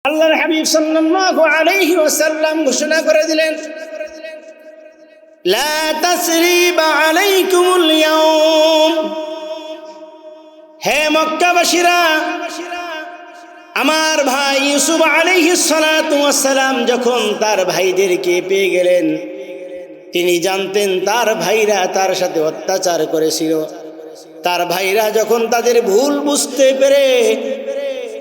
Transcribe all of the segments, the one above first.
আল্লাহর হাবিব সাল্লাল্লাহু আলাইহি ওয়াসাল্লাম ঘোষণা করে দিলেন, লা তাসরিবা আলাইকুমুল ইয়াউম। হে মক্কাবাসীরা, আমার ভাই ইউসুফ আলাইহিস সালাতু ওয়াস সালাম যখন তার ভাইদেরকে পেয়ে গেলেন, তিনি জানতেন তার ভাইরা তার সাথে অত্যাচার করেছিল। তার ভাইরা যখন তাদের ভুল বুঝতে পেরে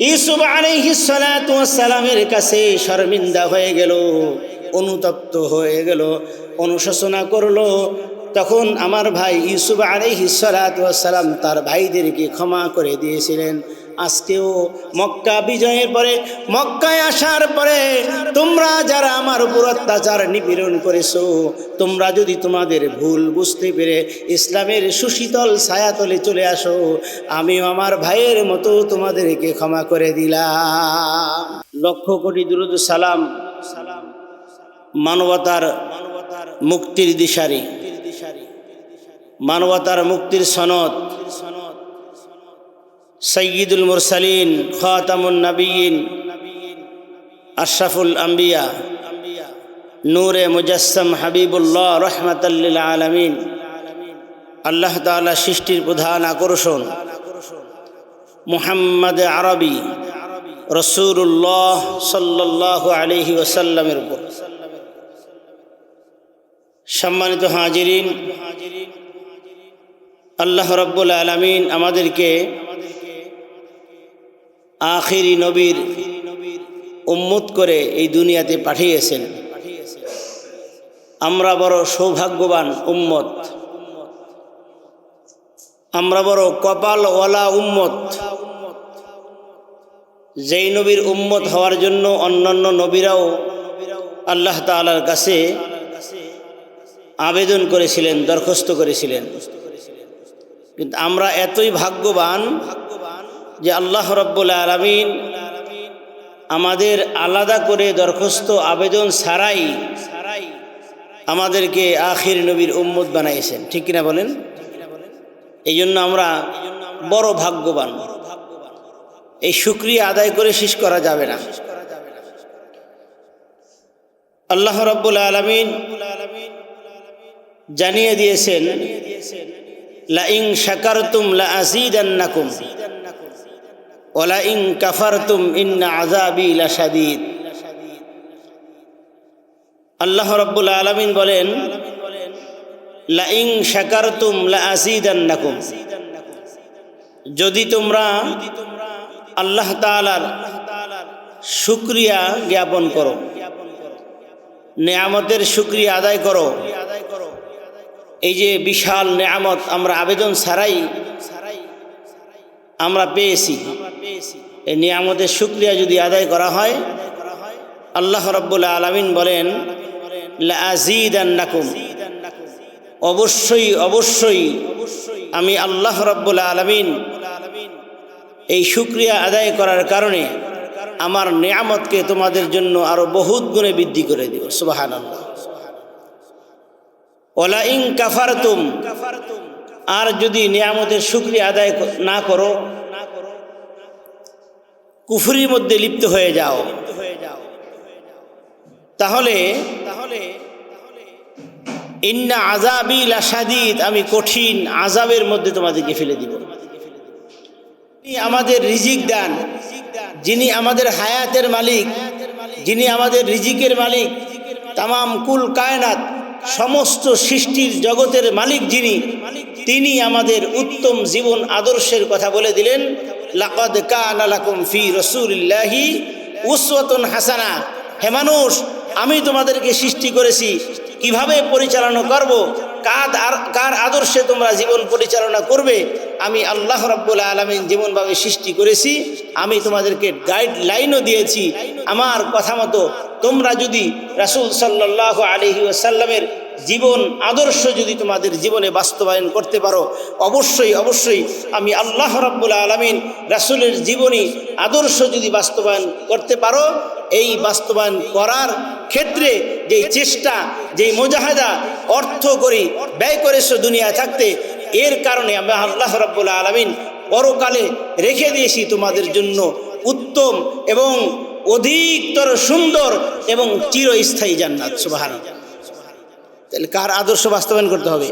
ইউসুফ আলাইহিস সালাতু ওয়াস সালামের কাছে শর্মিন্দা হয়ে গেল, অনুতপ্ত হয়ে গেল, অনুশোচনা করলো, তখন আমার ভাই ইউসুফ আলাইহিস সালাতু ওয়াস সালাম তার ভাইদেরকে ক্ষমা করে দিয়েছিলেন। আজকেও মক্কা বিজয়ের পরে, মক্কায় আসার পরে তোমরা যারা আমার উপর অত্যাচার নিপীড়ন করেছো, তোমরা যদি তোমাদের ভুল বুঝতে পেরে ইসলামের সুশীতল ছায়াতলে চলে আসো, আমিও আমার ভাইয়ের মতো তোমাদেরকে ক্ষমা করে দিলাম। লক্ষ কোটি দুরূদ সালাম মানবতার মুক্তির দিশারি, মানবতার মুক্তির সনদ, সৈয়দুল মুরসালিন, খাতামুন নবিয়্যিন, আশরাফুল আম্বিয়া, নূরে মুজাসসাম হাবিবুল্লাহ রাহমাতাল লিল আলামিন, আল্লাহ তাআলা সৃষ্টির প্রধান আকর্ষণ, মুহাম্মদ আরবি রাসূলুল্লাহ সাল্লাল্লাহু আলাইহি ওয়াসাল্লামের উপর। সম্মানিত হাজিরিন, আল্লাহ রাব্বুল আলামিন আমাদেরকে আখিরি নবীর উম্মত করে এই দুনিয়াতে পাঠিয়েছেন। আমরা বড় সৌভাগ্যবান উম্মত, আমরা বড় কপালওয়ালা উম্মত। যেই নবীর উম্মত হওয়ার জন্য অন্যান্য নবীরাও আল্লাহ তাআলার কাছে আবেদন করেছিলেন, দরখাস্ত করেছিলেন, কিন্তু আমরা এতই ভাগ্যবান যে আল্লাহ রাব্বুল আলামিন আমাদের আলাদা করে দরখাস্ত আবেদন ছাড়াই আমাদেরকে আখির নবীর উম্মত বানাইছেন। ঠিক কিনা বলেন? এই জন্য আমরা বড় ভাগ্যবান। এই শুকরিয়া আদায় করে শেষ করা যাবে না। আল্লাহ রাব্বুল আলামিন জানিয়ে দিয়েছেন, লা ইন শাকারতুম লা আযীদান্নাকুম ওয়া লা ইন কাফারতুম ইন্না আযাবি লাশাদীদ। আল্লাহ রাব্বুল আলামিন বলেন, লা ইন শাকারতুম লা আযীদান্নাকুম, যদি তোমরা আল্লাহ তাআলার শুকরিয়া জ্ঞাপন করো, নেয়ামতের শুকরিয়া আদায় করো। এই যে বিশাল নেয়ামত আমরা আবেদন ছাড়াই আমরা পেয়েছি, এই নিয়ামতের শুকরিয়া যদি আদায় করা হয়, আল্লাহ রাব্বুল আলামিন বলেন, লা আযীদান্নাকুম, অবশ্যই অবশ্যই আমি আল্লাহ রাব্বুল আলামিন এই শুকরিয়া আদায় করার কারণে আমার নিয়ামতকে তোমাদের জন্য আরো বহুত গুণে বৃদ্ধি করে দিব। সুবহানাল্লাহ। ওয়ালা ইন কাফারতুম, আর যদি নিয়ামতের শুকরিয়া আদায় না করো, কুফরির মধ্যে লিপ্ত হয়ে যাও, তাহলে ইন্না আযাবি লাশাদীদ, আমি কঠিন আযাবের মধ্যে তোমাদেরকে ফেলে দিব। যিনি আমাদের রিজিক দেন, যিনি আমাদের হায়াতের মালিক, যিনি আমাদের রিজিকের মালিক, তামাম কুল কায়নাত সমস্ত সৃষ্টির জগতের মালিক যিনি, তিনি আমাদের উত্তম জীবন আদর্শের কথা বলে দিলেন, লাকাদ কানা লাকুম ফি রাসূলিল্লাহি উসওয়াতুন হাসানা। হে মানুষ, আমি তোমাদেরকে সৃষ্টি করেছি, কিভাবে পরিচালনা করব, কার আদর্শে তোমরা জীবন পরিচালনা করবে, আমি আল্লাহ রাব্বুল আলামিন যেমনভাবে সৃষ্টি করেছি, আমি তোমাদেরকে গাইডলাইনও দিয়েছি। আমার কথা মতো তোমরা যদি রাসূল সাল্লাল্লাহু আলাইহি ওয়াসাল্লামের জীবন আদর্শ যদি তোমাদের জীবনে বাস্তবায়ন করতে পারো, অবশ্যই অবশ্যই আমি আল্লাহ রাব্বুল আলামিন রাসূলের জীবনী আদর্শ যদি বাস্তবায়ন করতে পারো, এই বাস্তবায়ন করার ক্ষেত্রে যেই চেষ্টা, যেই মুজাহাদা অর্থ করি ব্যয় করেছো দুনিয়া থাকতে, এর কারণে আমি আল্লাহ রাব্বুল আলামিন পরকালে রেখে দিয়েছি তোমাদের জন্য উত্তম এবং অধিকতর সুন্দর এবং চিরস্থায়ী জান্নাত। সুবহানাল্লাহ। তাহলে কার আদর্শ বাস্তবায়ন করতে হবে?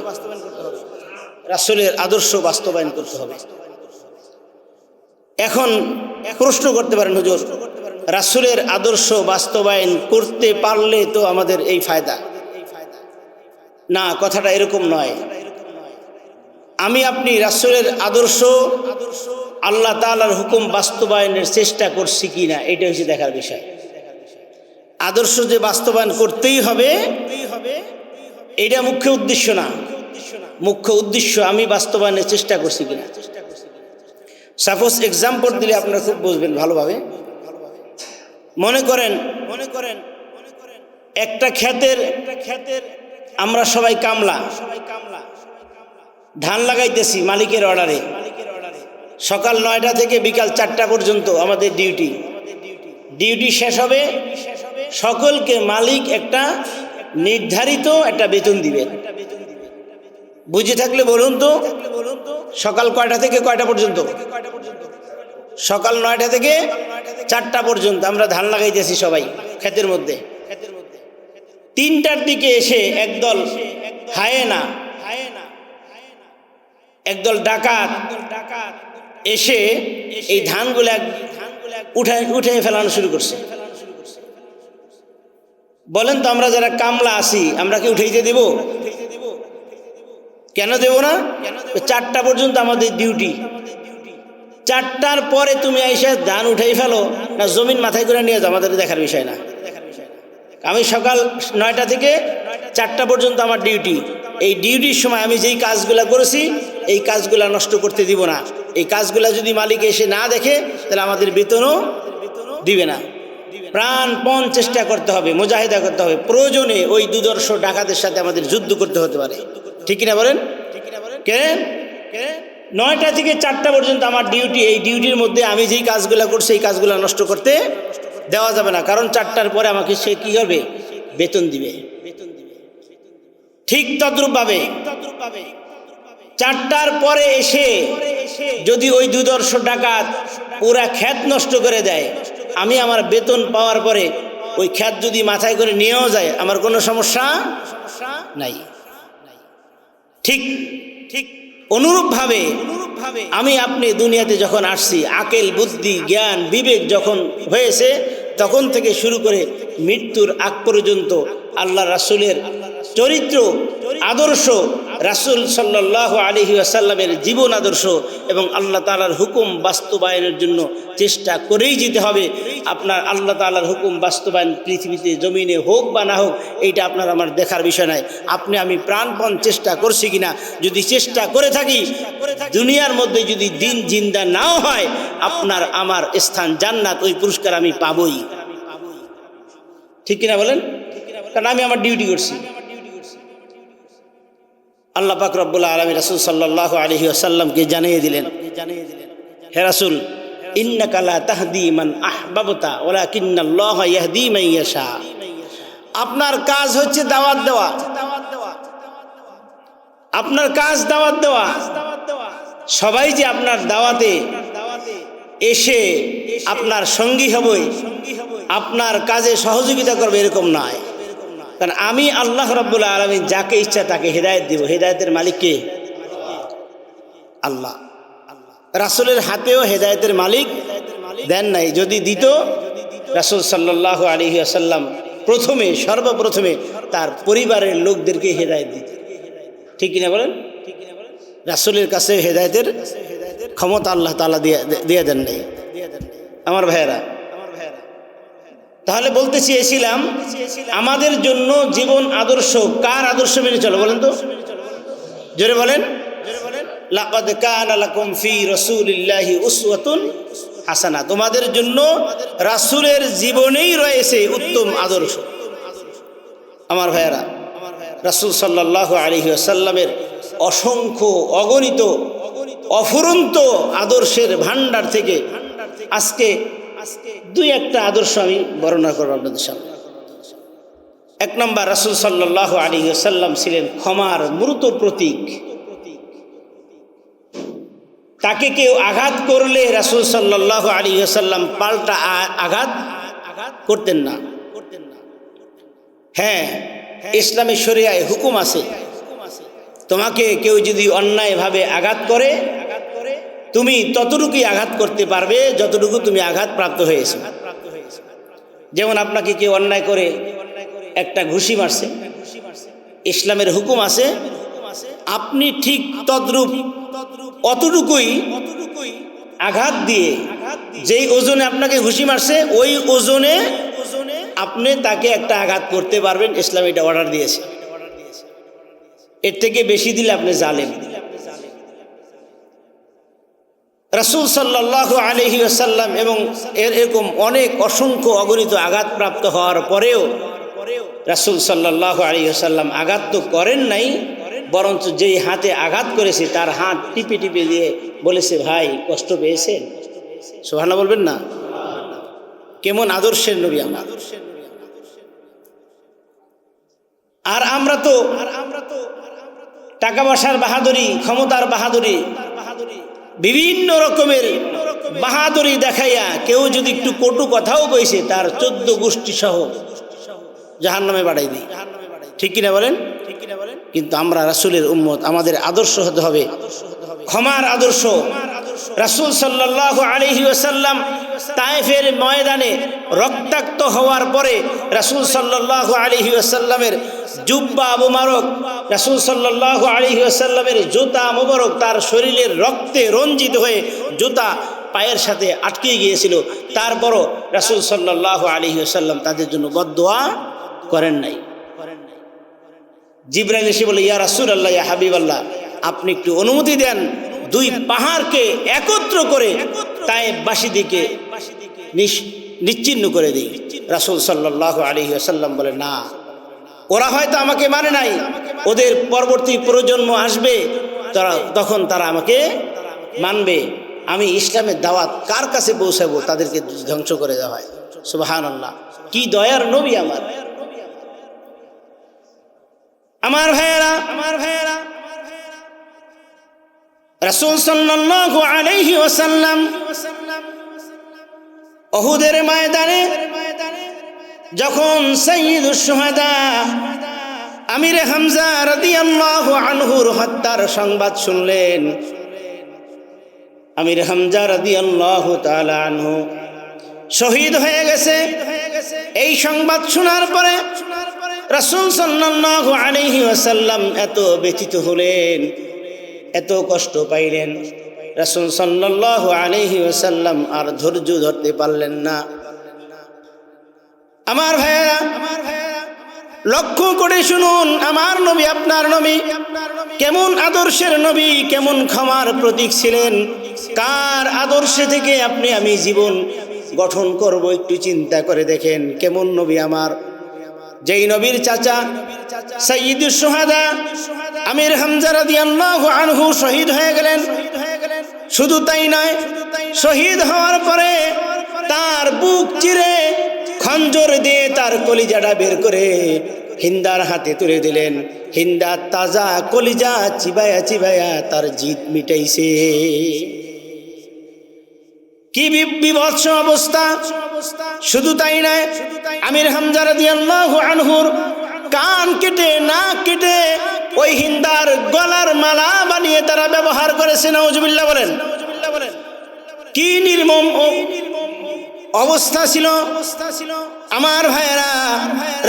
রাসূলের আদর্শ বাস্তবায়ন করতে হবে। এখন প্রশ্ন করতে পারেন, হুজুর রাসূলের আদর্শ বাস্তবায়ন করতে পারলে তো আমাদের এই ফায়দা। না, কথাটা এরকম নয়। আমি আপনি রাসূলের আদর্শ আল্লাহ তাআলার হুকুম বাস্তবায়নের চেষ্টা করছি কিনা, এটা হচ্ছে দেখার বিষয়। আদর্শ যে বাস্তবায়ন করতেই হবে এটা মুখ্য উদ্দেশ্য না। মুখ্য উদ্দেশ্য আমি বাস্তবায়নের চেষ্টা করছি কিনা। সাপোজ এক্সাম্পল দিলে আপনারা খুব বুঝবেন ভালোভাবে। মনে করেন একটা ক্ষেতের আমরা সবাই কামলা, ধান লাগাইতেছি মালিকের অর্ডারে। সকাল 9টা থেকে বিকাল 4টা পর্যন্ত আমাদের ডিউটি শেষ হবে। সকলকে মালিক একটা নির্ধারিত একটা বেতন দিবেন। বুঝে থাকলে বলুন তো, সকাল কয়টা থেকে কয়টা পর্যন্ত? সকাল 9টা থেকে 4টা পর্যন্ত আমরা ধান লাগাইতেছি সবাই ক্ষেতের মধ্যে। 3টার দিকে এসে একদল হায়েনা, একদল ডাকাত এসে এই ধানগুলা উঠে ফেলানো শুরু করছে। বলেন তো, আমরা যারা কামলা আছি আমরা কি উঠাইতে দেব? কেন দেব না? 4টা পর্যন্ত আমাদের ডিউটি। 4টার পরে তুমি এসে ধান উঠাই ফেলো না জমিন মাথায় করে নিয়ে যাও, আমাদের দেখার বিষয় না। আমি সকাল 9টা থেকে 4টা পর্যন্ত আমার ডিউটি। এই ডিউটির সময় আমি যেই কাজগুলা করেছি এই কাজগুলা নষ্ট করতে দিব না। এই কাজগুলা যদি মালিক এসে না দেখে তাহলে আমাদের বেতনও দিবে না। প্রাণপণ চেষ্টা করতে হবে, মুজাহিদা করতে হবে। প্রয়োজনে ওই দুর্ধর্ষ ডাকাতের সাথে আমাদের যুদ্ধ করতে হতে পারে। ঠিক কিনা বলেন? কে 9টা থেকে 4টা পর্যন্ত আমার ডিউটি। এই ডিউটির মধ্যে আমি যেই কাজগুলো করছি এই কাজগুলো নষ্ট করতে দেওয়া যাবে না, কারণ 4টার পরে আমাকে সে কি হবে? বেতন দিবে। ঠিক তদ্রূপভাবে 4টার পরে এসে যদি ওই দুর্ধর্ষ ডাকাত পুরা ক্ষেত নষ্ট করে দেয়, আমি আমার বেতন পাওয়ার পরে ওই ক্ষেত যদি মাথায় করে নিয়েও যায় আমার কোনো সমস্যা নাই। ঠিক অনুরূপভাবে আমি আপনি দুনিয়াতে যখন আসছি, আকেল বুদ্ধি জ্ঞান বিবেক যখন হয়েছে তখন থেকে শুরু করে মৃত্যুর আগ পর্যন্ত আল্লাহ রাসূলের চরিত্র আদর্শ, রাসূল সাল্লাল্লাহু আলাইহি ওয়াসাল্লামের জীবন আদর্শ এবং আল্লাহ তাআলার হুকুম বাস্তবায়নের জন্য চেষ্টা করেই যেতে হবে। আপনার আল্লাহ তাআলার হুকুম বাস্তবায়ন পৃথিবীতে জমিনে হোক বা না হোক এইটা আপনার আমার দেখার বিষয় নয়। আপনি আমি প্রাণপণ চেষ্টা করছি কিনা। যদি চেষ্টা করে থাকি, দুনিয়ার মধ্যে যদি দিন জিন্দা নাও হয়, আপনার আমার স্থান জান্নাত, ওই পুরস্কার আমি পাবই। ঠিক কিনা বলেন? কারণ আমি আমার ডিউটি করছি। আল্লাহ পাক রব্বুল আলামিন রাসূল সাল্লাল্লাহু আলাইহি ওয়াসাল্লামকে জানিয়ে দিলেন, হে রাসূল, ইন্নাকা লা তাহদি মান আহবাবতা ওয়ালাকিন্নাল্লাহা ইয়াহদি মান ইয়াশা। আপনার কাজ হচ্ছে দাওয়াত দেওয়া। আপনার কাজ দাওয়াত দেওয়া। সবাই যে আপনার দাওয়াতে এসে আপনার সঙ্গী হবে, আপনার কাজে সহযোগিতা করবে এরকম নয়। কারণ আমি আল্লাহ রাব্বুল আলামিন যাকে ইচ্ছা তাকে হেদায়েত দিব। হেদায়েতের মালিক কে? আল্লাহ। রাসূলের হাতেও হেদায়েতের মালিক দেন নাই। যদি দিত, রাসূল সাল্লাল্লাহু আলাইহি ওয়াসাল্লাম সর্বপ্রথমে তার পরিবারের লোকদেরকে হেদায়েত দিত। ঠিক কিনা বলেন? রাসূলের কাছে হেদায়েতের ক্ষমতা আল্লাহ তাআলা দিয়ে দেন নাই। আমার ভাইয়েরা, তাহলে বলতে চেয়েছিলাম আমাদের জন্য জীবন আদর্শ কার আদর্শ মেনে চলো বলেন তো? জোরে বলেন। লাকাদ কানা লাকুম ফি রাসূলিল্লাহি উসওয়াতুন হাসানাহ। তোমাদের জন্য রাসূলের জীবনেই রয়েছে উত্তম আদর্শ। আমার ভাইয়েরা, রাসূল সাল্লাল্লাহু আলাইহি ওয়াসাল্লামের অসংখ্য অগণিত অফুরন্ত আদর্শের ভান্ডার থেকে আজকে 2-1টা আদর্শ আমি বর্ণনা করব আপনাদের সামনে। 1 নম্বর, রাসূল সাল্লাল্লাহু আলাইহি ওয়াসাল্লাম ছিলেন ক্ষমার মূর্ত প্রতীক। তাকে কেউ আঘাত করলে রাসূল সাল্লাল্লাহু আলাইহি ওয়াসাল্লাম পাল্টা আঘাত করতেন না। হ্যাঁ, ইসলামী শরিয়ায় হুকুম আছে, তোমাকে কেউ যদি অন্যায়ভাবে আঘাত করে তুমি ততটুকুই আঘাত করতে পারবে যতটুকু তুমি আঘাতপ্রাপ্ত হয়েছো। যেমন আপনাকে কেউ অন্যায় করে একটা ঘুষি মারছে, ইসলামের হুকুম আছে আপনি ঠিক তদ্রূপ অতটুকুই আঘাত দিয়ে, যেই ওজনে আপনাকে ঘুষি মারছে ওই ওজনে আপনি তাকে একটা আঘাত করতে পারবেন। ইসলাম এটা অর্ডার দিয়েছে, এর থেকে বেশি দিলে আপনি জালেম। রাসূল সাল্লাল্লাহু আলাইহি ওয়াসাল্লাম এবং এরকম অনেক অসংখ্য অগণিত আঘাতপ্রাপ্ত হওয়ার পরেও রাসূল সাল্লাল্লাহু আলাইহি ওয়াসাল্লাম আঘাত তো করেন নাই, বরঞ্চ যেই হাতে আঘাত করেছে তার হাত টিপে টিপে দিয়ে বলেছে, ভাই কষ্ট পেয়েছেন? সুবহানাল্লাহ বলবেন না? কেমন আদর্শের নবী আমরা। আর আমরা তো টাকা পয়সার বাহাদুরি, ক্ষমতার বাহাদুরি, বিভিন্ন রকমের বাহাদুরি দেখাইয়া কেউ যদি একটু কটু কথাও কইছে তার 14 গোষ্ঠী সহ জাহান্নামে বাড়াই দিই। ঠিক কিনা বলেন? কিন্তু আমরা রাসূলের উম্মত, আমাদের আদর্শ হতে হবে ক্ষমার আদর্শ। রাসূল সাল্লাল্লাহু আলাইহি ওয়াসাল্লাম তায়েফের ময়দানে রক্তাক্ত হওয়ার পরে রাসূল সাল্লাল্লাহু আলাইহি ওয়াসাল্লামের জুব্বা মুবারক, রাসূল সাল্লাল্লাহু আলাইহি ওয়াসাল্লামের জুতা মুবারক তার শরীরের রক্তে রঞ্জিত হয়ে জুতা পায়ের সাথে আটকে গিয়েছিল। তারপরও রাসূল সাল্লাল্লাহু আলাইহি ওয়াসাল্লাম তাদের জন্য বদদুয়া করেন নাই। জিবরাইল এসে বলে, ইয়া রাসূলুল্লাহ, ইয়া হাবিবাল্লাহ, আপনি একটু অনুমতি দেন দুই পাহাড়কে একত্র করে তায়েফবাসীদেরকে নিশ্চিহ্ন করে দিই। রাসূল সাল্লাল্লাহু আলাইহি ওয়াসাল্লাম বলে, না, ওরা হয়তো আমাকে মানে নাই, ওদের পরবর্তী প্রজন্ম আসবে, তখন তারা আমাকে মানবে। আমি ইসলামের দাওয়াত কার কাছে পৌঁছাবো তাদেরকে ধ্বংস করে দেওয়া হয়। সুবহানাল্লাহ, কি দয়ার নবী আমার। আমার ভাইয়েরা, রাসূল সাল্লাল্লাহু আলাইহি ওয়াসাল্লাম উহুদের ময়দানে যখন সাইয়্যিদুশ শুহাদা আমির হামজা রাদিয়াল্লাহু আনহুর হত্যার সংবাদ শুনলেন, আমির হামজা রাদিয়াল্লাহু তাআলা আনহু শহীদ হয়ে গেছে, এই সংবাদ শোনার পরে রাসূল সাল্লাল্লাহু আলাইহি ওয়াসাল্লাম এত ব্যথিত হলেন, এত কষ্ট পাইলেন, রাসূল সাল্লাল্লাহু আলাইহি ওয়াসাল্লাম আর ধৈর্য ধরতে পারলেন না। আমার ভাইয়েরা, লক্ষ্য করে শুনুন, আমার নবী, আপনার নবী কেমন আদর্শের নবী, কেমন ক্ষমার প্রতীক ছিলেন। কার আদর্শে থেকে আপনি আমি জীবন গঠন করব একটু চিন্তা করে দেখেন। কেমন নবী আমার, যেই নবীর চাচা সাইয়্যিদুশ শুহাদা আমির হামজা রাদিয়াল্লাহু আনহু শহীদ হয়ে গেলেন। শুধু তাই নয়, শহীদ হওয়ার পরে তার বুক চিরে খঞ্জর দিয়ে তার কলিজাটা বের করে হিন্দার হাতে তুলে দিলেন। হিন্দা তাজা কলিজা চিবায়া চিবায়া তার জিদ মিটাইছে। কি বিভৎস অবস্থা! শুধু তাই নয়, আমির হামজা রাদিয়াল্লাহু আনহুর কান কেটে, নাক কেটে ওই হিন্দার গলার মালা বানিয়ে তারা ব্যবহার করেছে। নাউজুবিল্লাহ বলেন। কি নির্মম অবস্থা ছিল আমার ভাইয়েরা।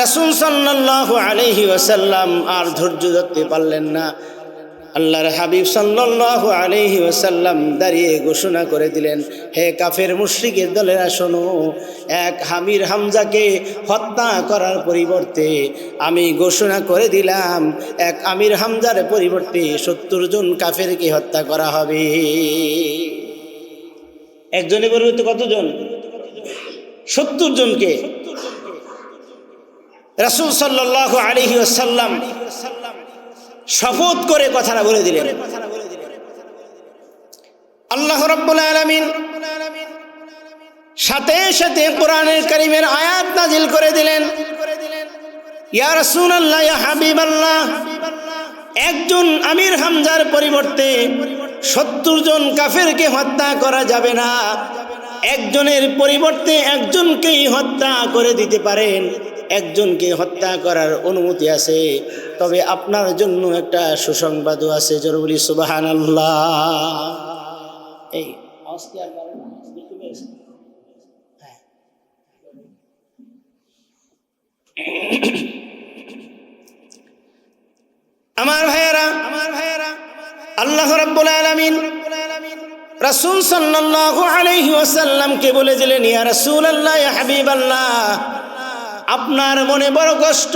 রাসূল সাল্লাল্লাহু আলাইহি ওয়াসাল্লাম আর ধৈর্য ধরতে পারলেন না। আল্লাহর হাবিব সাল্লাল্লাহু আলাইহি ওয়াসাল্লাম দাঁড়িয়ে ঘোষণা করে দিলেন, হে কাফের মুশরিকের দলেরা শোনো, এক আমির হামজাকে হত্যা করার পরিবর্তে আমি ঘোষণা করে দিলাম এক আমির হামজার পরিবর্তে 70 জন কাফেরকে হত্যা করা হবে। একজনের পরিবর্তে কতজন? 70 জনকে। রাসূল সাল্লাল্লাহু আলাইহি ওয়াসাল্লাম শপথ করে কথাটা বলে দিলেন। আল্লাহ রাব্বুল আলামিন সাথে সাথে কোরআনুল কারীমের আয়াত নাজিল করে দিলেন, ইয়া রাসূলুল্লাহ, ইয়া হাবিবাল্লাহ, একজন আমির হামজার পরিবর্তে 70 জন কাফেরকে হত্যা করা যাবে না। একজনের পরিবর্তে একজনকেই হত্যা করে দিতে পারেন, একজনকে হত্যা করার অনুমতি আছে। তবে আপনার জন্য একটা সুসংবাদও আছে, জোরে বলি সুবহানাল্লাহ। এই আমার ভাইয়েরা, আল্লাহ রাব্বুল আলামিন রাসূল সাল্লাল্লাহু আলাইহি ওয়াসাল্লামকে বলে দিলেন, ইয়া রাসূলুল্লাহ, ইয়া হাবিবাল্লাহ, আপনার মনে বড় কষ্ট,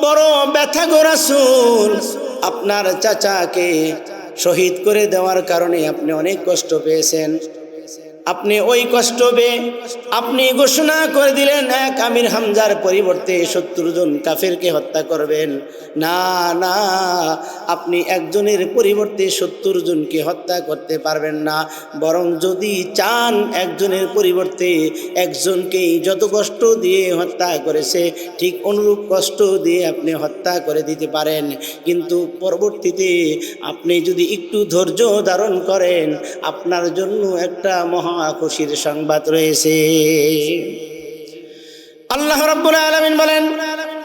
বড় ব্যথা গো রাসূল। আপনার চাচাকে শহীদ করে দেওয়ার কারণে আপনি অনেক কষ্ট পেয়েছেন। আপনি ওই কষ্ট পেয়ে আপনি ঘোষণা করে দিলেন এক আমির হামজার পরিবর্তে ৭০ জন কাফেরকে হত্যা করবেন। না না, আপনি একজনের পরিবর্তে ৭০ জনকে হত্যা করতে পারবেন না, বরং যদি চান একজনের পরিবর্তে একজনকেই যত কষ্ট দিয়ে হত্যা করেছে ঠিক অনুরূপ কষ্ট দিয়ে আপনি হত্যা করে দিতে পারেন। কিন্তু পরবর্তীতে আপনি যদি একটু ধৈর্য ধারণ করেন, আপনার জন্য একটা মহা খুশির সংবাদ রয়েছে। আল্লাহ রাব্বুল আলামিন বলেন,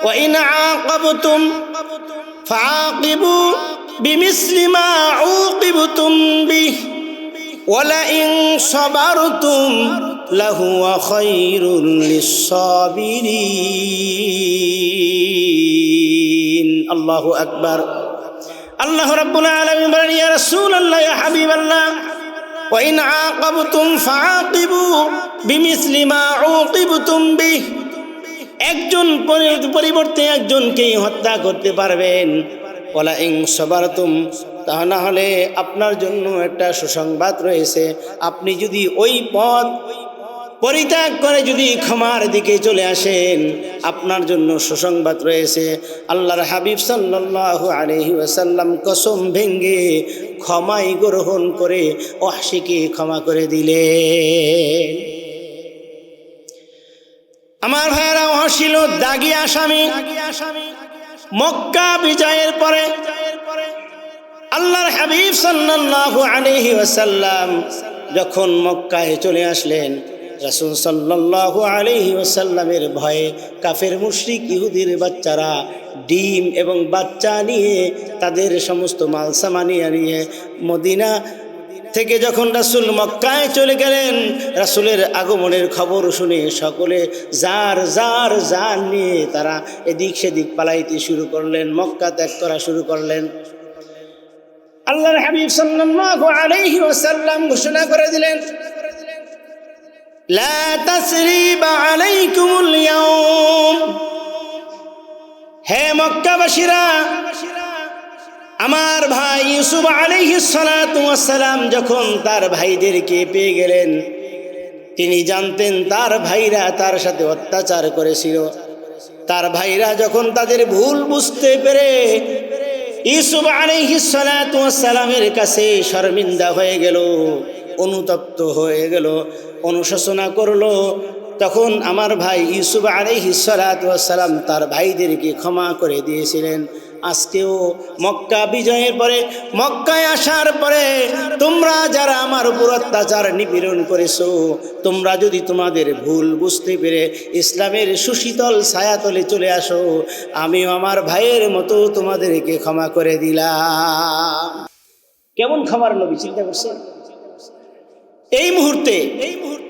ওয়া ইন আকাবতুম ফাআকিবু বিমিসলি মা উকিবতুম বিহি ওয়া লা ইন সাবারতুম লাহুয়া খায়রুল লিস-সাবিরিন। আল্লাহু আকবার। আল্লাহ রাব্বুল আলামিন বলেন, ইয়া রাসূলুল্লাহ, ইয়া হাবিবাল্লাহ, وَإِنْ عَاقَبْتُمْ فَعَاقِبُوا بِمِثْلِ مَا عُوقِبْتُمْ بِهِ। একজন পরিবর্তে একজনকেই হত্যা করতে পারবেন। ওয়ালা ইন সাবারতুম, তা না হলে আপনার জন্য একটা সুসংবাদ রয়েছে। আপনি যদি ওই পথ পরিত্যাগ করে যদি ক্ষমার দিকে চলে আসেন, আপনার জন্য সুসংবাদ রয়েছে। আল্লাহর হাবিব সাল্লাল্লাহু আলাইহি ওয়াসাল্লাম কসম ভেঙ্গে ক্ষমাই গ্রহণ করে ওয়াহশীকে ক্ষমা করে দিলেন। আমার ভাইয়েরা, ওয়াহশী ছিল দাগী আসামি। মক্কা বিজয়ের পরে আল্লাহর হাবিব সাল্লাল্লাহু আলাইহি ওয়াসাল্লাম যখন মক্কায় চলে আসলেন, রাসূল সাল্লাল্লাহু আলাইহি ওয়াসাল্লামের ভয়ে কাফের মুশরিক ইহুদির বাচ্চারা ডিম এবং বাচ্চা নিয়ে তাদের সমস্ত মাল সামানি নিয়ে মদিনা থেকে যখন রাসূল মক্কায় চলে গেলেন, রাসূলের আগমনের খবর শুনে সকলে যার যার জান নিয়ে তারা এদিক সেদিক পালাইতে শুরু করলেন, মক্কা ত্যাগ করা শুরু করলেন। আল্লাহর হাবিব সাল্লাল্লাহু আলাইহি ওয়াসাল্লাম ঘোষণা করে দিলেন, লা তাসরিবা আলাইকুমুল ইয়াউম। হে মক্কাবাসীরা, আমার ভাই ইউসুফ আলাইহিস সালাতু ওয়াস সালাম যখন তার ভাইদেরকে পেয়ে গেলেন, তিনি জানতেন তার ভাইরা তার সাথে অত্যাচার করেছিল। তার ভাইরা যখন তাদের ভুল বুঝতে পেরে ইউসুফ আলাইহিস সালাতু ওয়াস সালামের কাছে শর্মিন্দা হয়ে গেল, অনুতপ্ত হয়ে গেল, অনুশোচনা করলো, তখন আমার ভাই ইউসুফ আলাইহিস সালাতু ওয়াস সালাম তার ভাইদেরকে ক্ষমা করে দিয়েছিলেন। আজকেও মক্কা বিজয়ের পরে, মক্কায় আসার পরে তোমরা যারা আমার উপর অত্যাচার নিপীড়ন করেছো, তোমরা যদি তোমাদের ভুল বুঝতে পেরে ইসলামের সুশীতল ছায়াতলে চলে আসো, আমিও আমার ভাইয়ের মতো তোমাদেরকে ক্ষমা করে দিলাম। কেমন ক্ষমার নবী, চিন্তা করছেন? এই মুহূর্তে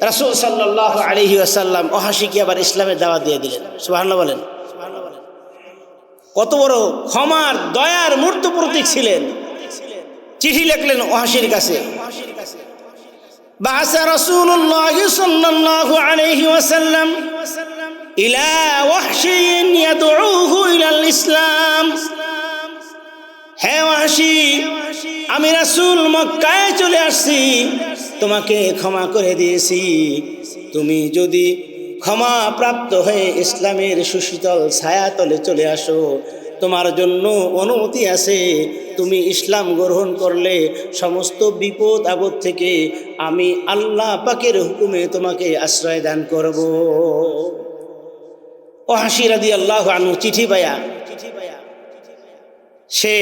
রাসূল সাল্লাল্লাহু আলাইহি ওয়াসাল্লাম ওয়াহশীকে আবার ইসলামের দাওয়াত দিয়ে দিলেন। সুবহানাল্লাহ বলেন। কত বড় ক্ষমার দয়ার মূর্ত প্রতীক ছিলেন। চিঠি লিখলেন ওয়াহশীর কাছে, বাআসা রাসূলুল্লাহ সাল্লাল্লাহু আলাইহি ওয়াসাল্লাম ইলা ওয়াহশীন ইয়াদউহু ইলাল ইসলাম। হে ওয়াহশী, আমি রাসূল মক্কায় চলে আসছি, তোমাকে ক্ষমা করে দিয়েছি। তুমি যদি ক্ষমা প্রাপ্ত হয়ে ইসলামের সুশীতল ছায়াতলে চলে আসো, তোমার জন্য অনুমতি আছে। তুমি ইসলাম গ্রহণ করলে সমস্ত বিপদ আপদ থেকে আমি আল্লাহ পাকের হুকুমে তোমাকে আশ্রয় দান করব। ওয়াহশী রাদিয়াল্লাহু আনহু চিঠি পায়া সে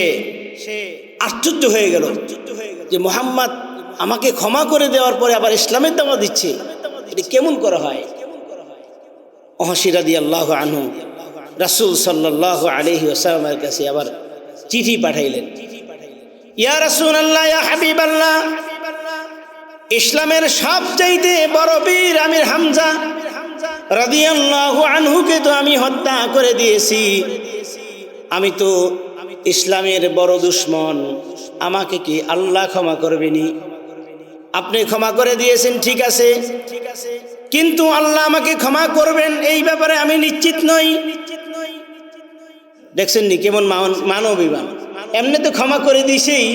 আশ্চর্য হয়ে গেল যে মুহাম্মদ আমাকে ক্ষমা করে দেওয়ার পরে আবার ইসলামের দাওয়াত দিচ্ছে, এটা কেমন করে হয়? ওয়াহশী রাদিয়াল্লাহু আনহু রাসূল সাল্লাল্লাহু আলাইহি ওয়াসাল্লামের কাছে আবার চিঠি পাঠাইলেন, ইয়া রাসূলুল্লাহ, ইয়া হাবিবাল্লাহ, ইসলামের সবচাইতে বড় বীর আমির হামজা রাদিয়াল্লাহু আনহুকে তো আমি হত্যা করে দিয়েছি, আমি তো ইসলামের বড় দুশমন, আমাকে কি আল্লাহ ক্ষমা করবেনি? আপনি ক্ষমা করে দিয়েছেন ঠিক আছে, কিন্তু আল্লাহ আমাকে ক্ষমা করবেন এই ব্যাপারে আমি নিশ্চিত নই। দেখছেন নি কেমন মানবিবান? এমনি তো ক্ষমা করে দিয়েছেই,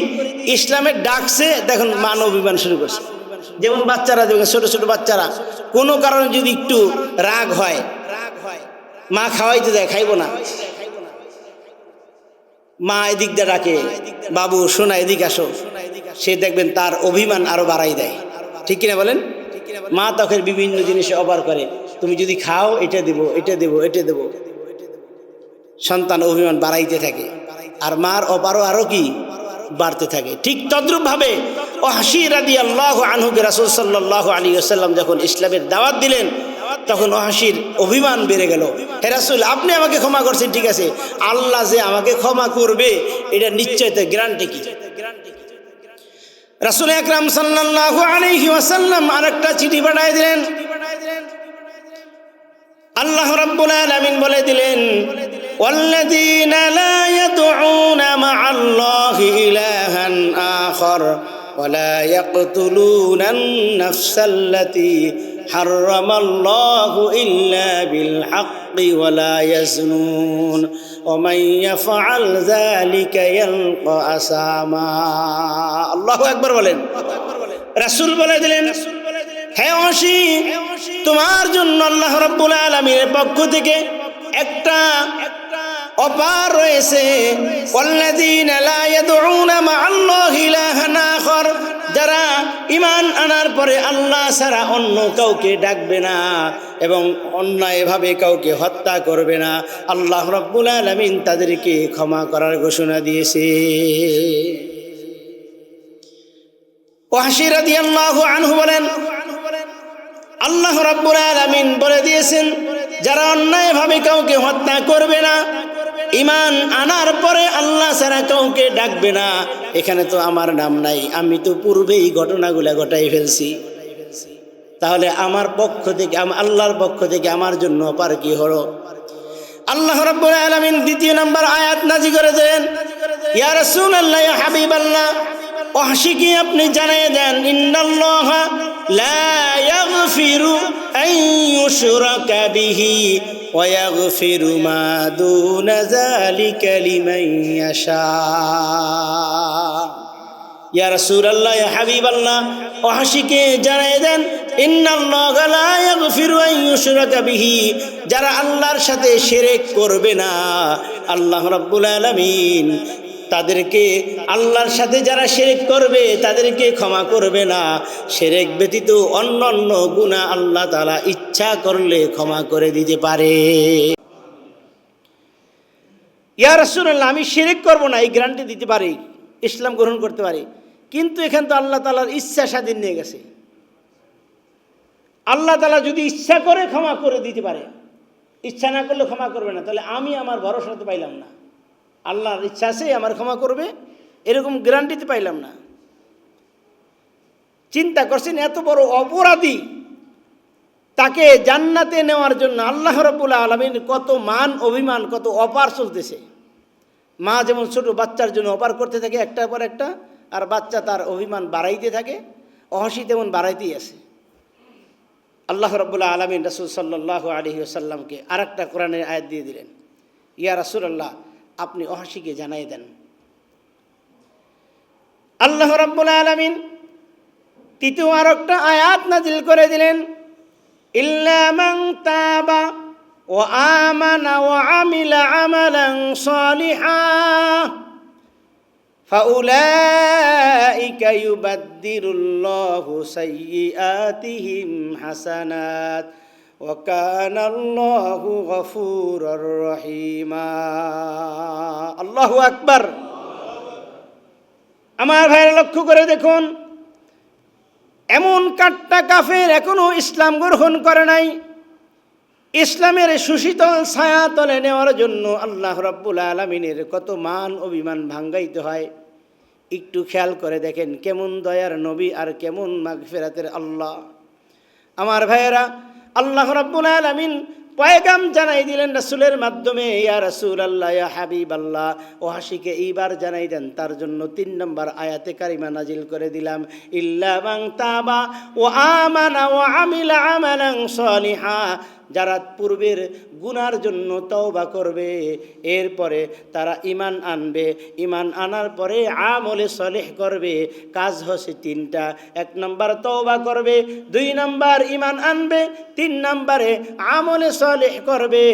ইসলামের ডাকছে, দেখুন মানবিবান শুরু করছে। যেমন বাচ্চারা, ছোট ছোট বাচ্চারা কোনো কারণে যদি একটু রাগ হয়, মা খাওয়াইতে দেয়, খাইব না, মা এদিক দিয়ে ডাকে, বাবু শোনা এদিক আসো, সে দেখবেন তার অভিমান আরো বাড়াই দেয়, ঠিক কিনা বলেন? মা তখন বিভিন্ন জিনিসে অবাক করে, তুমি যদি খাও এটা দেবো, এটা দেবো, এটা দেবো, সন্তান অভিমান বাড়াইতে থাকে, আর মার অপারও আরো কি বাড়তে থাকে। ঠিক তদ্রূপ ভাবে ওয়াহশী রাদিয়াল্লাহু আনহুকে রাসূল সাল্লাল্লাহু আলাইহি ওয়াসাল্লাম যখন ইসলামের দাওয়াত দিলেন, তখন ওয়াহশীর অভিমান বেড়ে গেল। হে রাসূল, আপনি আমাকে ক্ষমা করছেন ঠিক আছে, আল্লাহ যে আমাকে ক্ষমা করবে এটা নিশ্চয়তা গ্যারান্টি কি? রাসূল আকরাম সাল্লাল্লাহু আলাইহি ওয়াসাল্লাম আরেকটা চিঠি পাঠিয়ে দিলেন। আল্লাহ রাব্বুল আলামিন বলে দিলেন, ওয়াল্লাযীনা লা ইয়াদউনা মা'আল্লাহি ইলাহান আখার ওয়া লা ইয়াকতুলুনান নাফসাল্লাতী হাররামাল্লাহু ইল্লা বিল হাক্কি ওয়া লা ইয়াজনুন ওয়া মান ইয়াফআল যালিকা ইয়ালকা আসামা। আল্লাহু আকবার বলেন। রাসূল বলে দিলেন, হে ওয়াহশী, তোমার জন্য আল্লাহ রাব্বুল আলামিনের পক্ষ থেকে একটা অফার রয়েছে। ওয়াল্লাযীনা লা ইয়াদউনা মা'আল্লাহি ইলাহান আখার, যারা ঈমান আনার পরে আল্লাহ ছাড়া অন্য কাউকে ডাকবে না এবং অন্যায়ভাবে কাউকে হত্যা করবে না, আল্লাহ রাব্বুল আলামিন তাদেরকে ক্ষমা করার ঘোষণা দিয়েছে। ওয়াহশী রাদিয়াল্লাহু আনহু বলেন, আল্লাহ রাব্বুল আলামিন বলে দিয়েছেন, যারা অন্যায়ভাবে কাউকে হত্যা করবে না, ঈমান আনার পরে আল্লাহ ছাড়া কাউকে ডাকবে না, এখানে তো আমার নাম নাই, আমি তো পূর্বেই ঘটনাগুলা ঘটাই ফেলছি, তাহলে আমার পক্ষ থেকে, আল্লাহর পক্ষ থেকে আমার জন্য অপার কি হলো? আল্লাহ রাব্বুল আলামিন দ্বিতীয় নম্বর আয়াত নাযিল করে দেন, ইয়া রাসূলুল্লাহ, ইয়া হাবিবাল্লাহ, ওয়াহশীকে আপনি জানিয়ে দেন, ইন্নাল্লাহা লা ইয়াগফিরু আন ইউশরাকা বিহি ওয়া ইয়াগফিরু মা দুনা যালিকা লিমান ইয়াশা। ইয়া রাসূলুল্লাহ, ইয়া হাবিবাল্লাহ, ওয়াহশীকে জানিয়ে দেন, ইন্নাল্লাহা লা ইয়াগফিরু আন ইউশরাকা বিহি, যারা আল্লাহর সাথে শিরক করবে না, আল্লাহ রাব্বুল আলামিন তাদেরকে, আল্লাহর সাথে যারা শিরক করবে তাদেরকে ক্ষমা করবে না, শিরক ব্যতীত অন্যান্য গুনাহ আল্লাহ তাআলা ইচ্ছা করলে ক্ষমা করে দিতে পারে। ইয়া রাসূলুল্লাহ, আমি শিরক করব না এই গ্যারান্টি দিতে পারি, ইসলাম গ্রহণ করতে পারি, কিন্তু এখানে তো আল্লাহ তাআলার ইচ্ছা স্বাধীন নিয়ে গেছে। আল্লাহ তাআলা যদি ইচ্ছা করে ক্ষমা করে দিতে পারে, ইচ্ছা না করলে ক্ষমা করবে না, তাহলে আমি আমার ভরসা তো পাইলাম না। আল্লাহর ইচ্ছা আছে আমার ক্ষমা করবে, এরকম গ্যারান্টিতে পাইলাম না। চিন্তা করছেন, এত বড় অপরাধী, তাকে জান্নাতে নেওয়ার জন্য আল্লাহ রাব্বুল আলামিন কত মান অভিমান, কত অপার চলতেছে। মা যেমন ছোট বাচ্চার জন্য অপার করতে থাকে একটার পর একটা, আর বাচ্চা তার অভিমান বাড়াইতে থাকে, ওয়াহশী তেমন বাড়াইতেই আছে। আল্লাহ রাব্বুল আলামিন রাসূল সাল্লাল্লাহু আলাইহি ওয়াসাল্লামকে আরেকটা কোরআনের আয়াত দিয়ে দিলেন, ইয়া রাসূলুল্লাহ, আপনি ওয়াহশীকে জানাই দেন। আল্লাহ রাব্বুল আলামিন তৃতীয় আরেকটা আয়াত নাজিল করে দিলেন, ইল্লা মান তাবা ওয়া আমানা ওয়া আমিলা আমালান সালিহান ফাউলাইকা ইউবাদদিলুল্লাহু সাইয়্যাতিহিম হাসানাত ওয়া কানা আল্লাহু গফুরুর রহিমা। আল্লাহু আকবার। আমার ভাইরা লক্ষ্য করে দেখুন, এমন কাট্টা কাফের এখনো ইসলাম গ্রহণ করে নাই। ইসলামের সুশীতল ছায়া তলে নেওয়ার জন্য আল্লাহ রাব্বুল আলামিনের কত মান অভিমান ভাঙ্গাইতে হয়। একটু খেয়াল করে দেখেন কেমন দয়ার নবী আর কেমন মাগফিরাতের আল্লাহ। আমার ভাইয়েরা, আল্লাহ রাব্বুল আলামিন পয়গাম জানাই দিলেন রাসূলের মাধ্যমে, ইয়া রাসূলুল্লাহ, ইয়া হাবিবাল্লাহ, ওয়াহশীকে এইবার জানাই দেন তার জন্য 3 নম্বর আয়াতে কারিমা নাজিল করে দিলাম, ইল্লা মান তাবা ওয়া আমানা ওয়া আমিলা আমালান সালিহা। যারা পূর্বের গুনার জন্য তওবা করবে, এরপরে তারা ঈমান আনবে, ঈমান আনার পরে আমলে সলিহ করবে। কাজ হচ্ছে 3টা। 1 নম্বর তওবা করবে, 2 নম্বর ঈমান আনবে, 3 নম্বরে আমলে সলিহ করবে।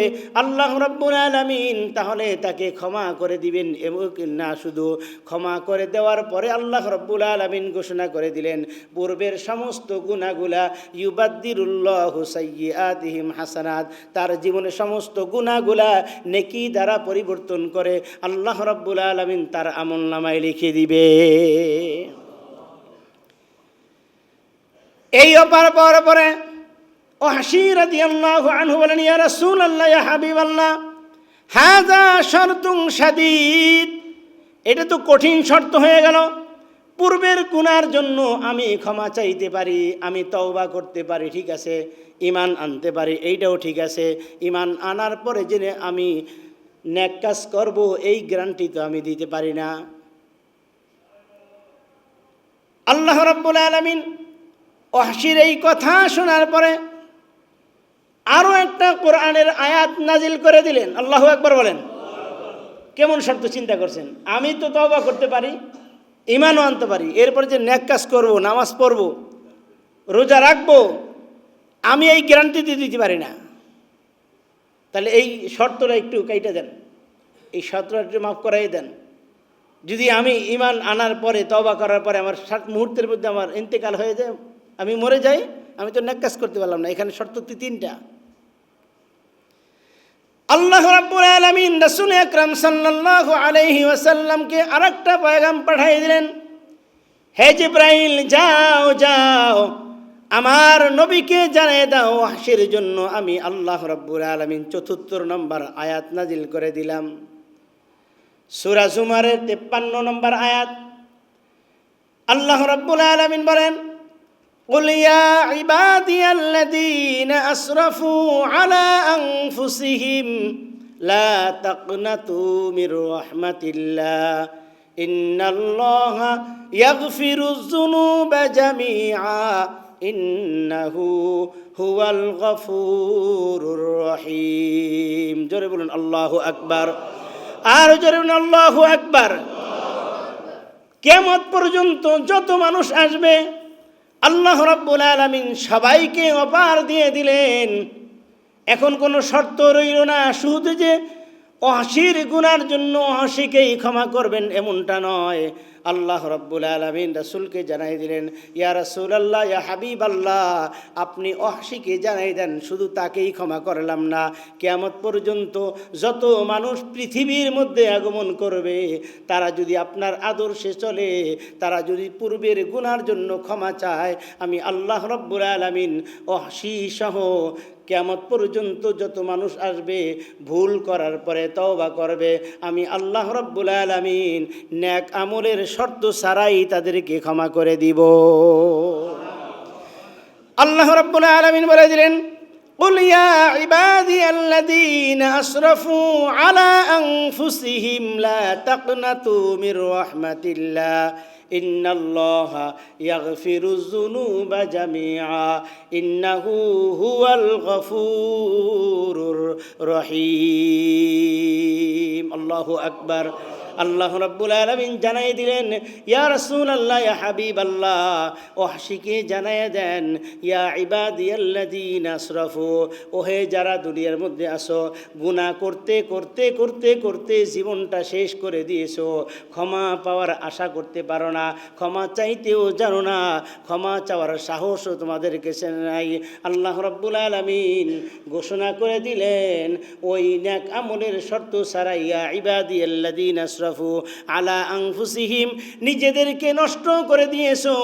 আল্লাহ রাব্বুল আলামিন তাহলে তাকে ক্ষমা করে দিবেন। এবং না শুধু ক্ষমা করে দেওয়ার পরে আল্লাহ রাব্বুল আলামিন ঘোষণা করে দিলেন পূর্বের সমস্ত গুনাহগুলা ইউবাদদিরুল্লাহু সাইয়্যাতিহিম হাসানাত, তার জীবনে সমস্ত গুনাহগুলা নেকি দ্বারা পরিবর্তন করে আল্লাহ রাব্বুল আলামিন তার আমলনামায় লিখে দিবে। এই অপার পরে ওয়াহশী রাদিয়াল্লাহু আনহু বলেন, ইয়া রাসূলুল্লাহ, ইয়া হাবিবাল্লাহ, হাযা শারতুন শাদীদ। এটা তো কঠিন শর্ত হয়ে গেল। পূর্বের গুনার জন্য আমি ক্ষমা চাইতে পারি, আমি তওবা করতে পারি, ঠিক আছে, ঈমান আনতে পারি, এইটাও ঠিক আছে। ঈমান আনার পরে জেনে আমি নেক কাজ করব, এই গ্যারান্টি তো আমি দিতে পারি না। আল্লাহ রাব্বুল আলামিন ওয়াহশীর এই কথা শোনার পরে আরো একটা কোরআনের আয়াত নাজিল করে দিলেন। আল্লাহু আকবার বলেন। কেমন শর্ত চিন্তা করছেন? আমি তো তওবা করতে পারি, ঈমানও আনতে পারি, এরপরে যে নেক কাজ করব, নামাজ পড়ব, রোজা রাখবো, আমি এই গ্যারান্টি দিতে পারি না। তাহলে এই শর্তটা একটু কাইটা দেন, এই শর্তটা একটু মাফ করাই দেন। যদি আমি ঈমান আনার পরে তওবা করার পরে আমার 7 মুহূর্তের মধ্যে আমার ইন্তেকাল হয়ে যায়, আমি মরে যাই, আমি তো নেক কাজ করতে পারলাম না। এখানে শর্ত 3টা। আল্লাহ রাব্বুল আলামিন রাসূল আকরাম সাল্লাল্লাহু আলাইহি ওয়াসাল্লামকে আরেকটা পয়গাম পাঠিয়ে দিলেন, হে জিবরাইল, যাও যাও আমার নবীকে জানিয়ে দাও ওয়াহশীর জন্য আমি আল্লাহ রাব্বুল আলামিন 74 নম্বর আয়াত নাজিল করে দিলাম। সূরা জুমারের 53 নম্বর আয়াত। আল্লাহ রাব্বুল আলামিন বলেন, قل يا عبادي الذين أسرفوا على أنفسهم لا تقنطوا من رحمة الله إن الله يغفر الذنوب جميعا إنه هو الغفور الرحيم। জোরে বলুন আল্লাহু আকবার। আর জোরে বলুন আল্লাহু আকবার। কিয়ামত পর্যন্ত যত মানুষ আসবে আল্লাহ রাব্বুল আলামিন সবাইকে অপার দিয়ে দিলেন। এখন কোনো শর্ত রইল না, শুধু যে ওয়াহশীর গুনার জন্য ওয়াহশীকেই ক্ষমা করবেন এমনটা নয়। আল্লাহ রাব্বুল আলামিন রাসূলকে জানাই দিলেন, ইয়া রাসূলুল্লাহ, ইয়া হাবিবাল্লাহ, আপনি ওয়াহশীকে জানাই দেন শুধু তাকেই ক্ষমা করলাম না, কিয়ামত পর্যন্ত যত মানুষ পৃথিবীর মধ্যে আগমন করবে তারা যদি আপনার আদর্শে চলে, তারা যদি পূর্বের গুনার জন্য ক্ষমা চায়, আমি আল্লাহ রাব্বুল আলামিন ওয়াহশী সহ কিয়ামত পর্যন্ত যত মানুষ আসবে ভুল করার পরে তওবা করবে, আমি আল্লাহ রাব্বুল আলামিন নেক আমলের শর্ত ছাড়াই তাদেরকে ক্ষমা করে দিব। আল্লাহ রাব্বুল আলামিন বলে দিলেন, قل يا عبادي الذين أسرفوا على أنفسهم لا تقنطوا من رحمة الله إن الله يغفر الذنوب جميعا إنه هو الغفور الرحيم। الله أكبر। আল্লাহ রাব্বুল আলামিন জানাই দিলেন, ইয়া রাসূলুল্লাহ, ইয়া হাবিবাল্লাহ, ওয়াহশীকে জানায় দেন, ইয়া ইবাদিয়াল্লাযীনা আসরাফু, ওহে যারা দুনিয়ার মধ্যে আসো, গুনাহ করতে করতে করতে করতে জীবনটা শেষ করে দিয়েছো, ক্ষমা পাওয়ার আশা করতে পারো না, ক্ষমা চাইতেও জানো না, ক্ষমা চাওয়ার সাহসও তোমাদের কাছে নাই। আল্লাহ রাব্বুল আলামিন ঘোষণা করে দিলেন, ওই নেক আমলের শর্ত ছাড়া, ইয়া ইবাদিয়াল্লাযীনা আসরাফু আসরাফু আলা আনফুসিহিম, নিজেদেরকে নষ্ট করে দিয়েছো,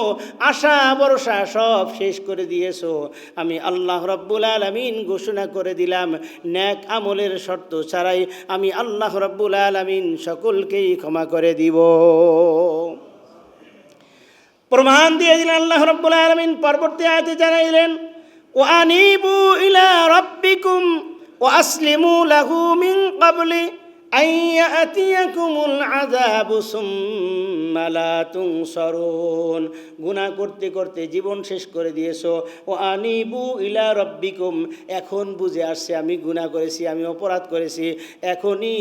আশা ভরসা সব শেষ করে দিয়েছো। আমি আল্লাহ রাব্বুল আলামিন ঘোষণা করে দিলাম, নেক আমলের শর্ত ছাড়াই আমি আল্লাহ রাব্বুল আলামিন সকলকেই ক্ষমা করে দিব। প্রমাণ দিয়ে দিলেন আল্লাহ রাব্বুল আলামিন। পরবর্তী আয়াতে জানাইলেন, ওয়া আনিবু ইলা রাব্বিকুম ওয়া আসলিমু লাহু মিন ক্বাবলি আন ইয়াতিয়াকুমুল আযাবু সুম্মা লা তুনসারুন। গুনাহ করতে করতে জীবন শেষ করে দিয়েছো। ওয়া আনিবু ইলা রাব্বিকুম, এখন বুঝে আসছে আমি গুনাহ করেছি, আমি অপরাধ করেছি। এখনই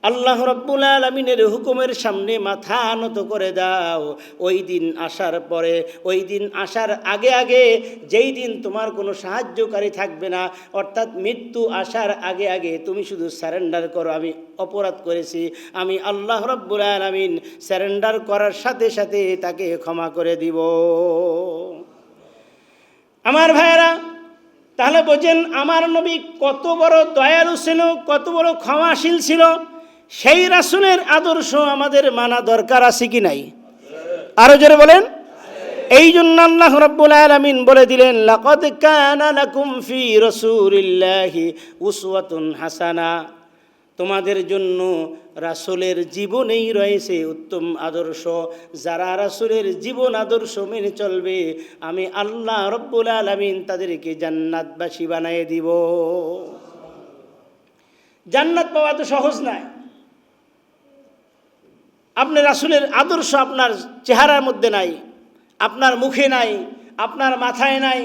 আল্লাহ রাব্বুল আলামিনের হুকুমের সামনে মাথা নত করে দাও। ওই দিন আসার পরে, ওই দিন আসার আগে আগে, যেই দিন তোমার কোনো সাহায্যকারী থাকবে না, অর্থাৎ মৃত্যু আসার আগে আগে তুমি শুধু সারেন্ডার করো, আমি অপরাধ করেছি। আমি আল্লাহ রাব্বুল আলামিন সারেন্ডার করার সাথে সাথে তাকে ক্ষমা করে দিব। আমার ভাইয়েরা, তাহলে বোঝেন আমার নবী কত বড় দয়ালু ছিল, কত বড় ক্ষমাশীল ছিল। সেই রাসূলের আদর্শ আমাদের মানা দরকার আছে কি নাই? আরো জোরে বলেন। এই জন্য আল্লাহ রাব্বুল আলামিন বলে দিলেন, লাকাদ কানা লাকুম ফি রাসূলিল্লাহি উসওয়াতুন হাসানা, তোমাদের জন্য রাসূলের জীবনেই রয়েছে উত্তম আদর্শ। যারা রাসূলের জীবন আদর্শ মেনে চলবে, আমি আল্লাহ রাব্বুল আলামিন তাদেরকে জান্নাতবাসী বানিয়ে দিব। জান্নাত পাওয়া তো সহজ নয়। আপনি রাসূলের আদর্শ আপনার চেহারার মধ্যে নাই, আপনার মুখে নাই, আপনার মাথায় নাই,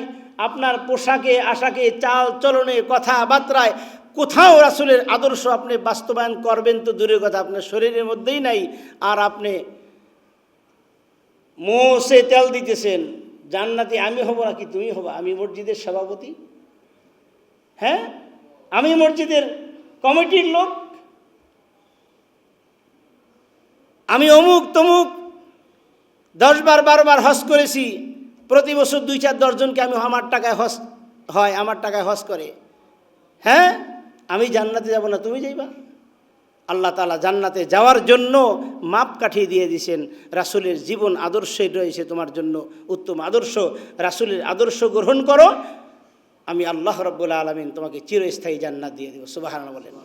আপনার পোশাকে আশাকে, চাল চলনে, কথাবার্তায় কোথাও রাসূলের আদর্শ আপনি বাস্তবায়ন করবেন তো দূরের কথা, আপনার শরীরের মধ্যেই নাই। আর আপনি মোষে তেল দিতেছেন, জান্নাতি আমি হব নাকি তুমি হবা? আমি মসজিদের সভাপতি, হ্যাঁ, আমি মসজিদের কমিটির লোক, আমি অমুক তমুক 10 বার 12 বার হজ করেছি, প্রতি বছর 2-4 জনকে আমি আমার টাকায় হজ হয়, আমার টাকায় হজ করে, হ্যাঁ, আমি জান্নাতে যাব না, তুমি যাইবা? আল্লাহ তাআলা জান্নাতে যাওয়ার জন্য মাপকাঠি দিয়ে দিয়েছেন। রাসূলের জীবন আদর্শই রয়েছে তোমার জন্য উত্তম আদর্শ। রাসূলের আদর্শ গ্রহণ করো, আমি আল্লাহ রাব্বুল আলামিন তোমাকে চিরস্থায়ী জান্নাত দিয়ে দেব। সুবহানাল্লাহ বলেন।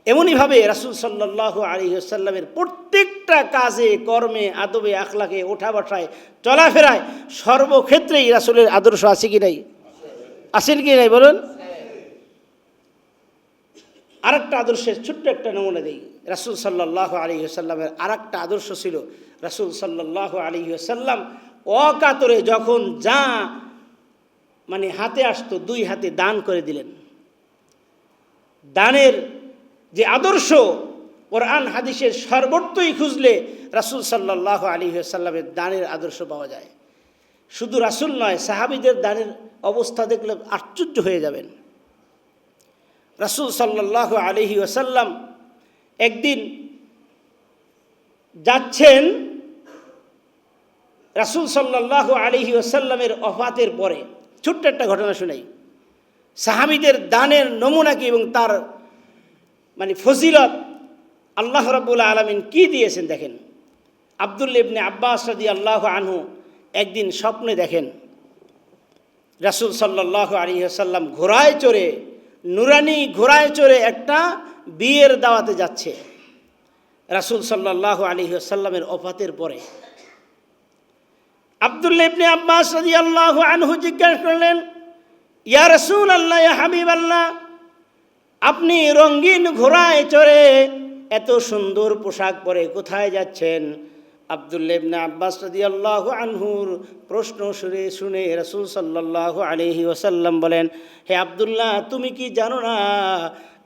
এমনইভাবে রাসূল সাল্লাল্লাহু আলাইহি ওয়াসাল্লামের প্রত্যেকটা কাজে, কর্মে, আদবে, আখলাকে, ওঠা বসায়, চলাফেরায়, সর্বক্ষেত্রেই রাসূলের আদর্শ আছে কি নাই? আছেন কি নাই বলুন? আরেকটা আদর্শের ছোট্ট একটা নমুনা দেই। রাসূল সাল্লাল্লাহু আলাইহি ওয়াসাল্লামের আরেকটা আদর্শ ছিল, রাসূল সাল্লাল্লাহু আলাইহি ওয়াসাল্লাম অকাতরে যখন যা মানে হাতে আসতো 2 হাতে দান করে দিলেন। দানের যে আদর্শ, কোরআন হাদিসের সর্বত্রই খুঁজলে রাসূল সাল্লাল্লাহু আলাইহি ওয়াসাল্লামের দানের আদর্শ পাওয়া যায়। শুধু রাসূল নয়, সাহাবীদের দানের অবস্থা দেখলে আশ্চর্য হয়ে যাবেন। রাসূল সাল্লাল্লাহু আলাইহি ওয়াসাল্লাম একদিন যাচ্ছেন, রাসূল সাল্লাল্লাহু আলাইহি ওয়াসাল্লামের ওফাতের পরে ছোট্ট একটা ঘটনা শোনাই। সাহাবীদের দানের নমুনা কি এবং তার মানে ফজিলত আল্লাহ রাব্বুল আলামিন কি দিয়েছেন দেখেন। আব্দুল্লাহ ইবনে আব্বাস রাদিয়াল্লাহু আনহু একদিন স্বপ্নে দেখেন রাসূল সাল্লাল্লাহু আলাইহি ওয়াসাল্লাম ঘোড়ায় চড়ে, নুরানি ঘোড়ায় চড়ে একটা বিয়ের দাওয়াতে যাচ্ছে। রাসূল সাল্লাল্লাহু আলাইহি ওয়াসাল্লামের ওফাতের পরে আব্দুল্লাহ ইবনে আব্বাস রাদিয়াল্লাহু আনহু জিজ্ঞাসা করলেন, ইয়া রাসূলুল্লাহ, ইয়া হাবিবাল্লাহ, আপনি রঙিন ঘোড়ায় চড়ে এত সুন্দর পোশাক পরে কোথায় যাচ্ছেন? আব্দুল্লাহ ইবনে আব্বাস রাদিয়াল্লাহু আনহুর প্রশ্ন শুনে রাসূল সাল্লাল্লাহু আলাইহি ওয়াসাল্লাম বলেন, হে আব্দুল্লাহ, তুমি কি জানো না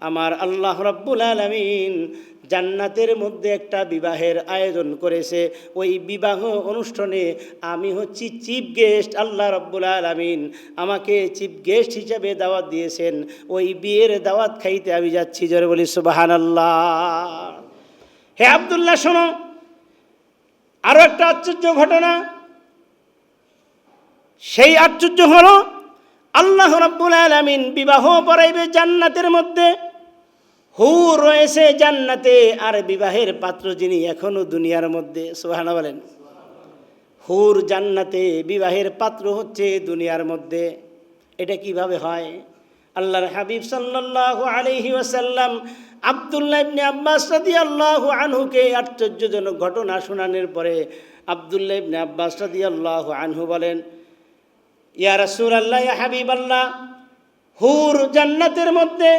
আমার আল্লাহ রাব্বুল আলামিন জান্নাতের মধ্যে একটা বিবাহের আয়োজন করেছে। ওই বিবাহ অনুষ্ঠানে আমি হচ্ছি চিফ গেস্ট। আল্লাহ রাব্বুল আলামিন আমাকে চিফ গেস্ট হিসেবে দাওয়াত দিয়েছেন। ওই বিয়ের দাওয়াত খাইতে আমি যাচ্ছি। জোরে বলি সুবহানাল্লাহ। হে আব্দুল্লাহ, শোনো, আরো একটা আশ্চর্য ঘটনা। সেই আশ্চর্য হলো আল্লাহ রাব্বুল আলামিন বিবাহ পড়াইবে জান্নাতের মধ্যে। হুর রয়েছে জান্নাতে, আর বিবাহের পাত্র যিনি এখনো দুনিয়ার মধ্যে। সুবহানাল্লাহ বলেন। হুর জান্নাতে, বিবাহের পাত্র হচ্ছে দুনিয়ার মধ্যে। এটা কিভাবে হয়? আল্লাহর হাবিব সাল্লাল্লাহু আলাইহি ওয়াসাল্লাম আব্দুল্লাহ ইবনে আব্বাস রাদিয়াল্লাহু আনহুকে আশ্চর্যজনক ঘটনা শোনানোর পরে আব্দুল্লাহ ইবনে আব্বাস রাদিয়াল্লাহু আনহু বলেন, ইয়া রাসূলুল্লাহ, ইয়া হাবিবাল্লাহ, হুর জান্নাতের মধ্যে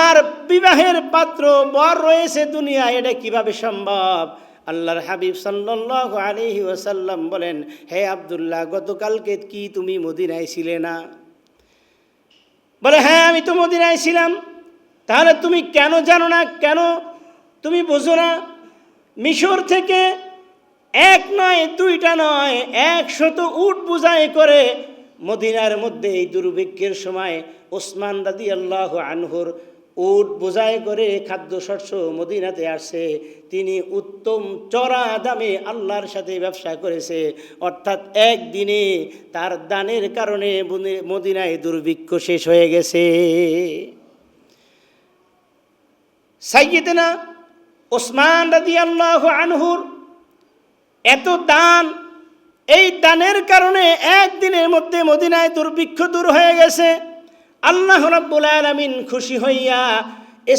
আর বিবাহের পাত্র বর রয়েছে দুনিয়া, এটা কিভাবে সম্ভব? আল্লাহর হাবিব সাল্লাল্লাহু আলাইহি ওয়াসাল্লাম বলেন, হে আব্দুল্লাহ, গতকালকে কি তুমি মদিনায় ছিলে না? বলে, হ্যাঁ, আমি তো মদিনায় ছিলাম। তাহলে তুমি কেন জানো না, কেন তুমি বোঝো না? মিশর থেকে এক নয়, দুইটা নয়, 100 উট বোঝাই করে মদিনার মধ্যে এই দুর্ভিক্ষের সময় ওসমান রাদিয়াল্লাহু আনহুর উট বোঝাই করে খাদ্যশস্য মদিনাতে আসছে। তিনি উত্তম চড়া দামে আল্লাহর সাথে ব্যবসা করেছে, অর্থাৎ একদিনে তার দানের কারণে মদিনায় দুর্ভিক্ষ শেষ হয়ে গেছে। সাইয়্যিদনা ওসমান রাদিয়াল্লাহু আনহুর এত দান, এই দানের কারণে একদিনের মধ্যে মদিনায় দুর্ভিক্ষ দূর হয়ে গেছে। আল্লাহ রাব্বুল আলামিন খুশি হইয়া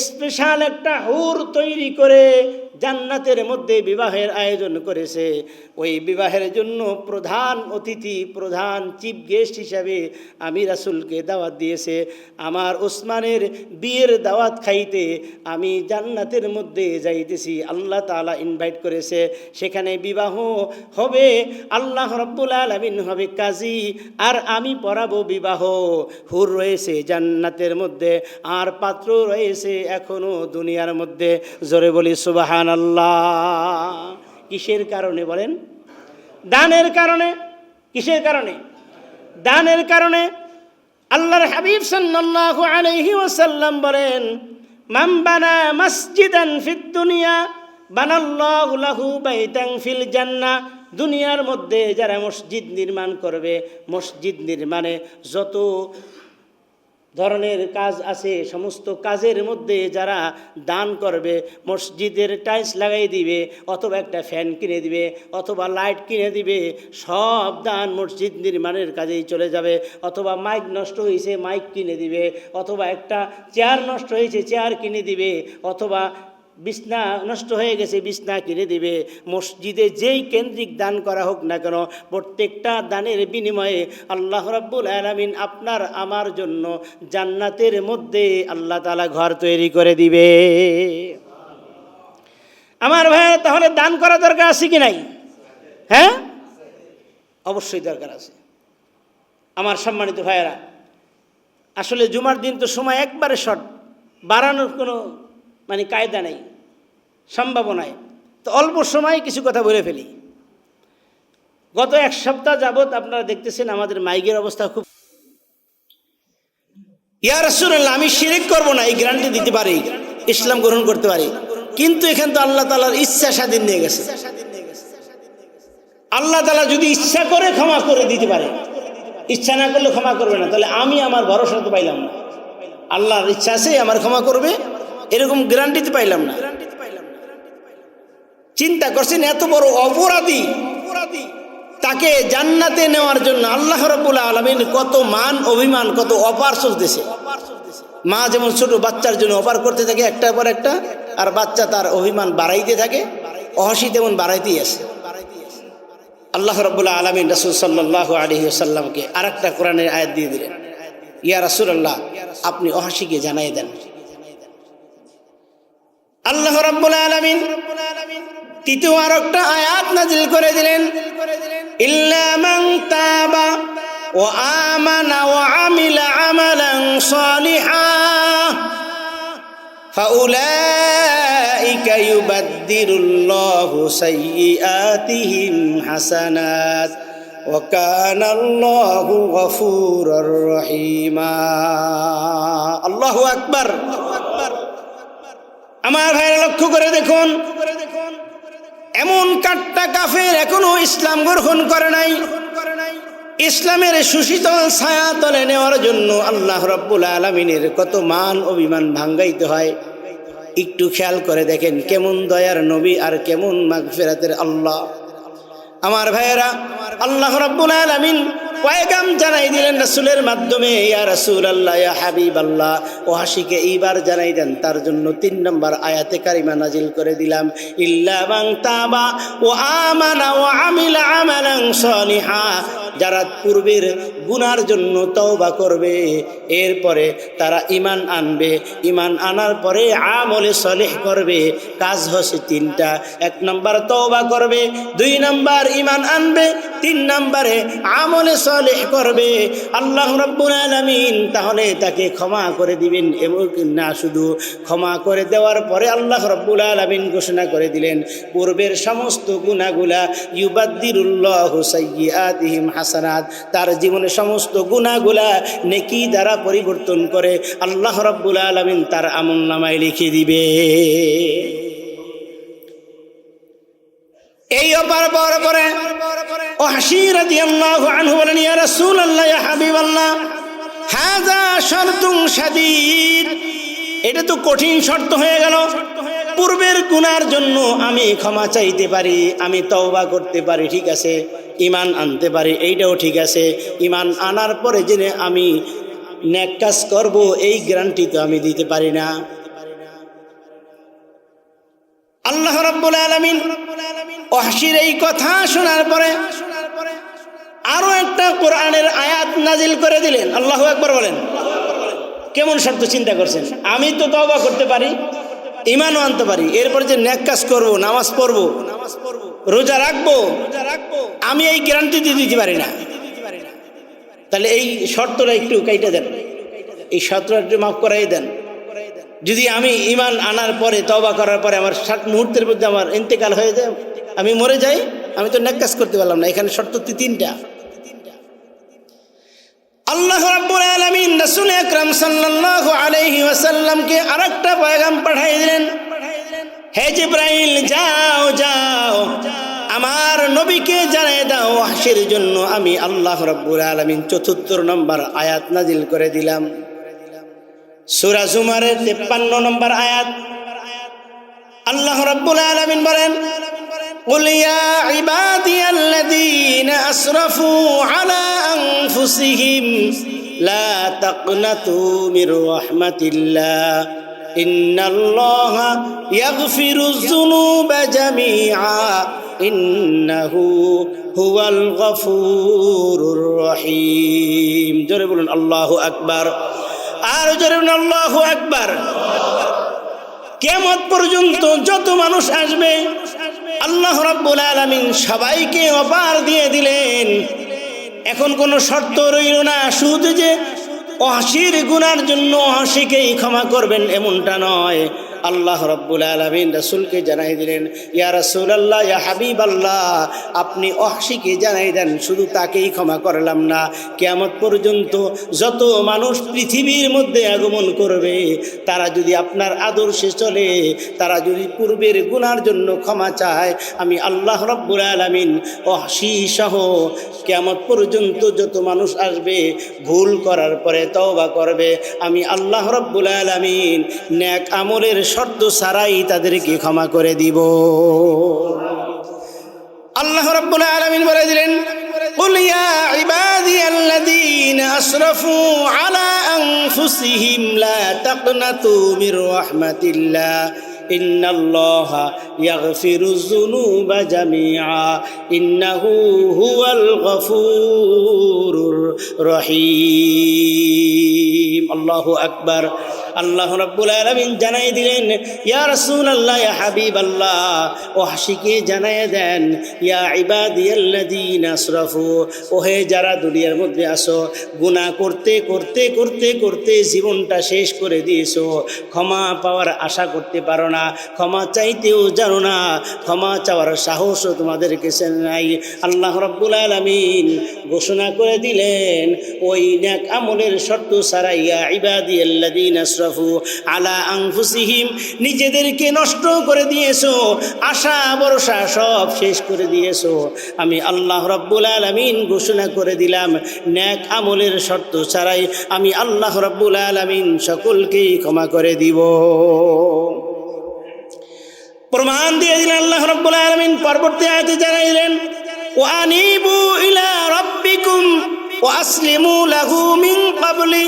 স্পেশাল একটা হুর তৈরি করে জান্নাতের মধ্যে বিবাহের আয়োজন করেছে। ওই বিবাহের জন্য প্রধান অতিথি, প্রধান চিফ গেস্ট হিসাবে আমি রাসূলকে দাওয়াত দিয়েছে। আমার ওসমানের বিয়ের দাওয়াত খাইতে আমি জান্নাতের মধ্যে যাইতেছি, আল্লাহ তাআলা ইনভাইট করেছে। সেখানে বিবাহ হবে, আল্লাহ রাব্বুল আলামিন হবে কাজী, আর আমি পড়াবো বিবাহ। হুর রয়েছে জান্নাতের মধ্যে, আর পাত্র রয়েছে এখনো দুনিয়ার মধ্যে। জোরে বলি সুবহানাল্লাহ। কিসের কারণে বলেন? দানের কারণে। কিসের কারণে? দানের কারণে। আল্লাহর হাবিব সাল্লাল্লাহু আলাইহি ওয়াসাল্লাম বলেন, মান বানা মসজিদান ফিদ দুনিয়া বানাল্লাহু লাহু বাইতান ফিল জান্নাহ। দুনিয়ার মধ্যে যারা মসজিদ নির্মাণ করবে, মসজিদ নির্মাণে যত ধরনের কাজ আছে, সমস্ত কাজের মধ্যে যারা দান করবে, মসজিদের টাইলস লাগাই দিবে, অথবা একটা ফ্যান কিনে দিবে, অথবা লাইট কিনে দিবে, সব দান মসজিদ নির্মাণের কাজেই চলে যাবে। অথবা মাইক নষ্ট হয়েছে, মাইক কিনে দিবে, অথবা একটা চেয়ার নষ্ট হয়েছে, চেয়ার কিনে দিবে, অথবা বিছনা নষ্ট হয়ে গেছে, বিছনা কিনে দিবে। মসজিদে যেই কেন্দ্রিক দান করা হোক না কেন, প্রত্যেকটা দানের বিনিময়ে আল্লাহ রাব্বুল আলামিন আপনার আমার জন্য জান্নাতের মধ্যে আল্লাহ তাআলা ঘর তৈরি করে দিবে। আমার ভাইয়া, তাহলে দান করা দরকার আছে কি নাই? হ্যাঁ, অবশ্যই দরকার আছে। আমার সম্মানিত ভাইয়েরা, আসলে জুমার দিন তো সময় একবারে শর্ট, বাড়ানোর কোনো কায়দা নেই, সম্ভাবনায়। তো অল্প সময়ে কিছু কথা বলে ফেলি। গত এক সপ্তাহ যাবৎ আপনারা দেখতেছেন আমাদের মাইকের অবস্থা খুব। ইয়া রাসূলুল্লাহ, আমি শিরক করব না, এই গ্যারান্টি দিতে পারি, ইসলাম গ্রহণ করতে পারি, কিন্তু এখানে তো আল্লাহ তাআলার ইচ্ছা স্বাধীন নিয়ে গেছে। আল্লাহ তাআলা যদি ইচ্ছা করে ক্ষমা করে দিতে পারে, ইচ্ছা না করলে ক্ষমা করবে না। তাহলে আমি আমার ভরসা তো পাইলাম না। আল্লাহর ইচ্ছা আছে আমার ক্ষমা করবে, এরকম গ্যারান্টি তো পাইলাম না। চিন্তা করছেন, এত বড় অপরাধী, তাকে জান্নাতে নেওয়ার জন্য আল্লাহ রাব্বুল আলামিন কত মান অভিমান, কত অপার চলতেছে। মা যেমন ছোট বাচ্চার জন্য অপার করতে থাকে একটার পর একটা, আর বাচ্চা তার অভিমান বাড়াইতে থাকে, অহাসি তেমন বাড়াইতেই আছে। আল্লাহ রাব্বুল আলামিন রাসূল সাল্লাল্লাহু আলাইহি ওয়াসাল্লামকে আরেকটা কোরআনের আয়াত দিয়ে দিলেন, ইয়া রাসূলুল্লাহ, আপনি অহাসিকে জানাই দেন। আল্লাহ রাব্বুল আলামিন তৃতীয় আরেকটা আয়াত নাযিল করে দিলেন, ইল্লা মান তাবা ওয়া আমানা ওয়া আমিলা আমালান সালিহান ফাউলাইকা ইউবাদদিলুল্লাহু সাইয়্যাতিহিম হাসানাত ওয়া কানাল্লাহু গফুরুর রহিমা। আল্লাহু আকবার। আমার ভাইরা, লক্ষ্য করে দেখুন, এমন কাট্টা কাফের এখনো ইসলাম গ্রহণ করে নাই। ইসলামের সুশীতল ছায়া তলে নেওয়ার জন্য আল্লাহ রাব্বুল আলামিনের কত মান অভিমান ভাঙ্গাইতে হয়। একটু খেয়াল করে দেখেন কেমন দয়ার নবী আর কেমন মাগফিরাতের আল্লাহ। আমার ভাইয়েরা, আল্লাহ রাব্বুল আলামিন পয়গাম জানাই দিলেন রাসূলের মাধ্যমে, ইয়া রাসূলুল্লাহ, ইয়া হাবিবাল্লাহ, ওয়াহশীকে এইবার জানাই দেন তার জন্য 3 নম্বর আয়াতে কারিমা নাজিল করে দিলাম, ইল্লা মান তাবা ওয়া আমানা ওয়া আমিলা আমালান সালিহা। যারা পূর্বের গুনার জন্য তওবা করবে, এরপরে তারা ঈমান আনবে, ঈমান আনার পরে আমলে সালিহ করবে। কাজ হচ্ছে 3টা। 1 নম্বর তওবা করবে, 2 নম্বর ঈমান আনবে, 3 নম্বরে আমলে সালিহ করবে। আল্লাহ রাব্বুল আলামিন তাহলে তাকে ক্ষমা করে দিবেন। এবং না শুধু ক্ষমা করে দেওয়ার পরে আল্লাহ রাব্বুল আলামিন ঘোষণা করে দিলেন পূর্বের সমস্ত গুনাহগুলা ইউবাদদিরুল্লাহু সাইয়্যাতিহিম হাসানাত, তার জীবনের সমস্ত গুনাহগুলা নেকি দ্বারা পরিবর্তন করে আল্লাহ রাব্বুল আলামিন তার আমলনামায় লিখে দিবে। এই অপার পরে ওয়াহশী রাদিয়াল্লাহু আনহু বলেন, ইয়া রাসূলুল্লাহ, ইয়া হাবিবাল্লাহ, হাযা শারতুন শাদীদ। এটা তো কঠিন শর্ত হয়ে গেল। পূর্বের গুনার জন্য আমি ক্ষমা চাইতে পারি, আমি তওবা করতে পারি, ঠিক আছে, ঈমান আনতে পারি, এইটাও ঠিক আছে। ঈমান আনার পরে জেনে আমি নেক কাজ করব, এই গ্যারান্টি তো আমি দিতে পারি না। আল্লাহ রাব্বুল আলামিন ওয়াহশীর এই কথা শোনার পরে আরো একটা কোরআনের আয়াত নাজিল করে দিলেন। আল্লাহু আকবার বলেন। কেমন শর্ত চিন্তা করছেন? আমি তো তওবা করতে পারি, ঈমানও আনতে পারি, এরপরে যে নেক কাজ করব, নামাজ পড়বো, রোজা রাখবো, আমি এই গ্যারান্টি দিয়ে দিতে পারি না। তাহলে এই শর্তটা একটু কাইটা দেন, এই শর্তটা একটু মাফ করাই দেন। যদি আমি ঈমান আনার পরে তওবা করার পরে আমার 7 মুহূর্তের মধ্যে আমার ইন্তেকাল হয়ে যায়, আমি মরে যাই, আমি তো নেক কাজ করতে পারলাম না। এখানে শর্ত 3টা। আল্লাহ রাব্বুল আলামিন রাসূল আকরাম সাল্লাল্লাহু আলাইহি ওয়াসাল্লামকে আরেকটা পয়গাম পাঠিয়ে দিলেন, হে জিবরাইল, যাও যাও আমার নবীকে জানিয়ে দাও ওয়াহশীর জন্য আমি আল্লাহ রাব্বুল আলামিন 74 নম্বর আয়াত নাজিল করে দিলাম। সূরা জুমারের 53 নম্বর আয়াত। আল্লাহ রাব্বুল আলামিন বলেন, কুল ইয়া ইবাদিয়াল্লাযীনা আসরাফু আলা আনফুসিহিম লা তাকনাতু মির রাহমাতিল্লাহ ইন্নাল্লাহা ইয়াগফিরুয যুনুবা জামিআ ইন্নাহু হুয়াল গফুরুর রহিম। জোরে বলুন আল্লাহু আকবার। আর জোরে বলুন আল্লাহু আকবার। কিয়ামত পর্যন্ত যত মানুষ আসবে আল্লাহ রাব্বুল আলামিন সবাইকে অপার দিয়ে দিলেন। এখন কোনো শর্ত রইল না, শুধু যে ওয়াহশীর গুনার জন্য ওয়াহশীকেই ক্ষমা করবেন এমনটা নয়। আল্লাহ রাব্বুল আলামিন রাসূলকে জানাই দিলেন, ইয়া রাসূলুল্লাহ, ইয়া হাবিবাল্লাহ, আপনি ওয়াহশীকে জানাই দেন শুধু তাকেই ক্ষমা করলাম না, কিয়ামত পর্যন্ত যত মানুষ পৃথিবীর মধ্যে আগমন করবে তারা যদি আপনার আদর্শে চলে, তারা যদি পূর্বের গুনার জন্য ক্ষমা চায়, আমি আল্লাহ রাব্বুল আলামিন ওয়াহশী সহ কিয়ামত পর্যন্ত যত মানুষ আসবে ভুল করার পরে তওবা করবে, আমি আল্লাহ রাব্বুল আলামিন নেক আমলের শর্ত ছাড়াই তাদেরকে ক্ষমা করে দিব। আল্লাহ রাব্বুল আলামিন বলে দিলেন, কুল ইয়া ইবাদিয়াল্লাযীনা আসরাফু আলা আনফুসিহিম লা তাকনাতু মির রাহমাতিল্লাহ ইন্নাল্লাহা ইয়াগফিরুয যুনুবা জামিআ ইন্নাহু হুয়াল গফুরুর রহিম। আল্লাহু আকবার। আল্লাহ রাব্বুল আলামিন জানাই দিলেন, ইয়া রাসূলুল্লাহ, ইয়া হাবিবাল্লাহ, ওয়াহশীকে জানায় দেন, ইয়া ইবাদিয়াল্লাযীনা আসরাফু, ওহে যারা দুনিয়ার মধ্যে আসো গুনাহ করতে করতে করতে করতে জীবনটা শেষ করে দিয়েছো, ক্ষমা পাওয়ার আশা করতে পারো না, ক্ষমা চাইতেও জানো না, ক্ষমা চাওয়ার সাহসও তোমাদের কাছে নাই। আল্লাহ রাব্বুল আলামিন ঘোষণা করে দিলেন, ওই নেক আমলের শর্ত ছাড়া ইয়া ইবাদিয়াল্লাযীনা আসরাফু আলা আনফুসিহিম, নিজেদেরকে নষ্ট করে দিয়েছো, আশা ভরসা সব শেষ করে দিয়েছো, আমি আল্লাহ রাব্বুল আলামিন ঘোষণা করে দিলাম নেক আমলের শর্ত ছাড়াই আমি আল্লাহ রাব্বুল আলামিন সকলকেই ক্ষমা করে দিব। প্রমাণ দিয়ে দিলেন আল্লাহ রাব্বুল আলামিন। পরবর্তী আয়াতে জানাইলেন ওয়া আনিবু ইলা রাব্বিকুম ওয়া আসলিমু লাহু মিন ক্বাবলি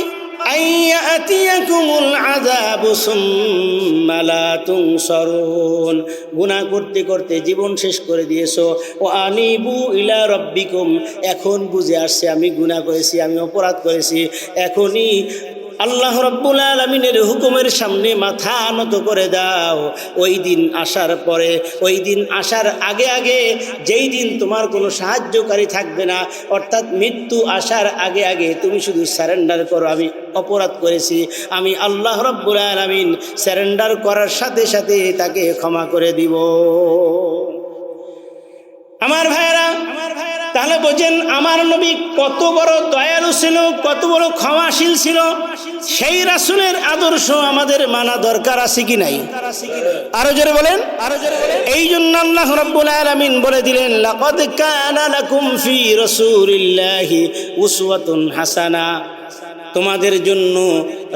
আন ইয়াতিয়াকুমুল আযাবু সুম্মা লা তুনসারুন। গুনাহ করতে করতে জীবন শেষ করে দিয়েছো। ওয়া আনিবু ইলা রাব্বিকুম, এখন বুঝে আসছে আমি গুনাহ করেছি, আমি অপরাধ করেছি। এখনই আল্লাহ রাব্বুল আলামিনের হুকুমের সামনে মাথা নত করে দাও। ওই দিন আসার পরে, ওই দিন আসার আগে আগে, যেই দিন তোমার কোনো সাহায্যকারী থাকবে না, অর্থাৎ মৃত্যু আসার আগে আগে তুমি শুধু সারেন্ডার করো, আমি অপরাধ করেছি। আমি আল্লাহ রাব্বুল আলামিন সারেন্ডার করার সাথে সাথে তাকে ক্ষমা করে দিব। আমার ভাইয়েরা, তাহলে বোঝেন আমার নবী কত বড় দয়ালু ছিল, কত বড় ক্ষমাশীল ছিল। সেই রাসূলের আদর্শ আমাদের মানা দরকার আছে কি নাই? আরো জোরে বলেন। এই জন্য আল্লাহ রাব্বুল আলামিন বলে দিলেন লাকাদ কানা লাকুম ফি রাসূলিল্লাহি উসওয়াতুন হাসানা, তোমাদের জন্য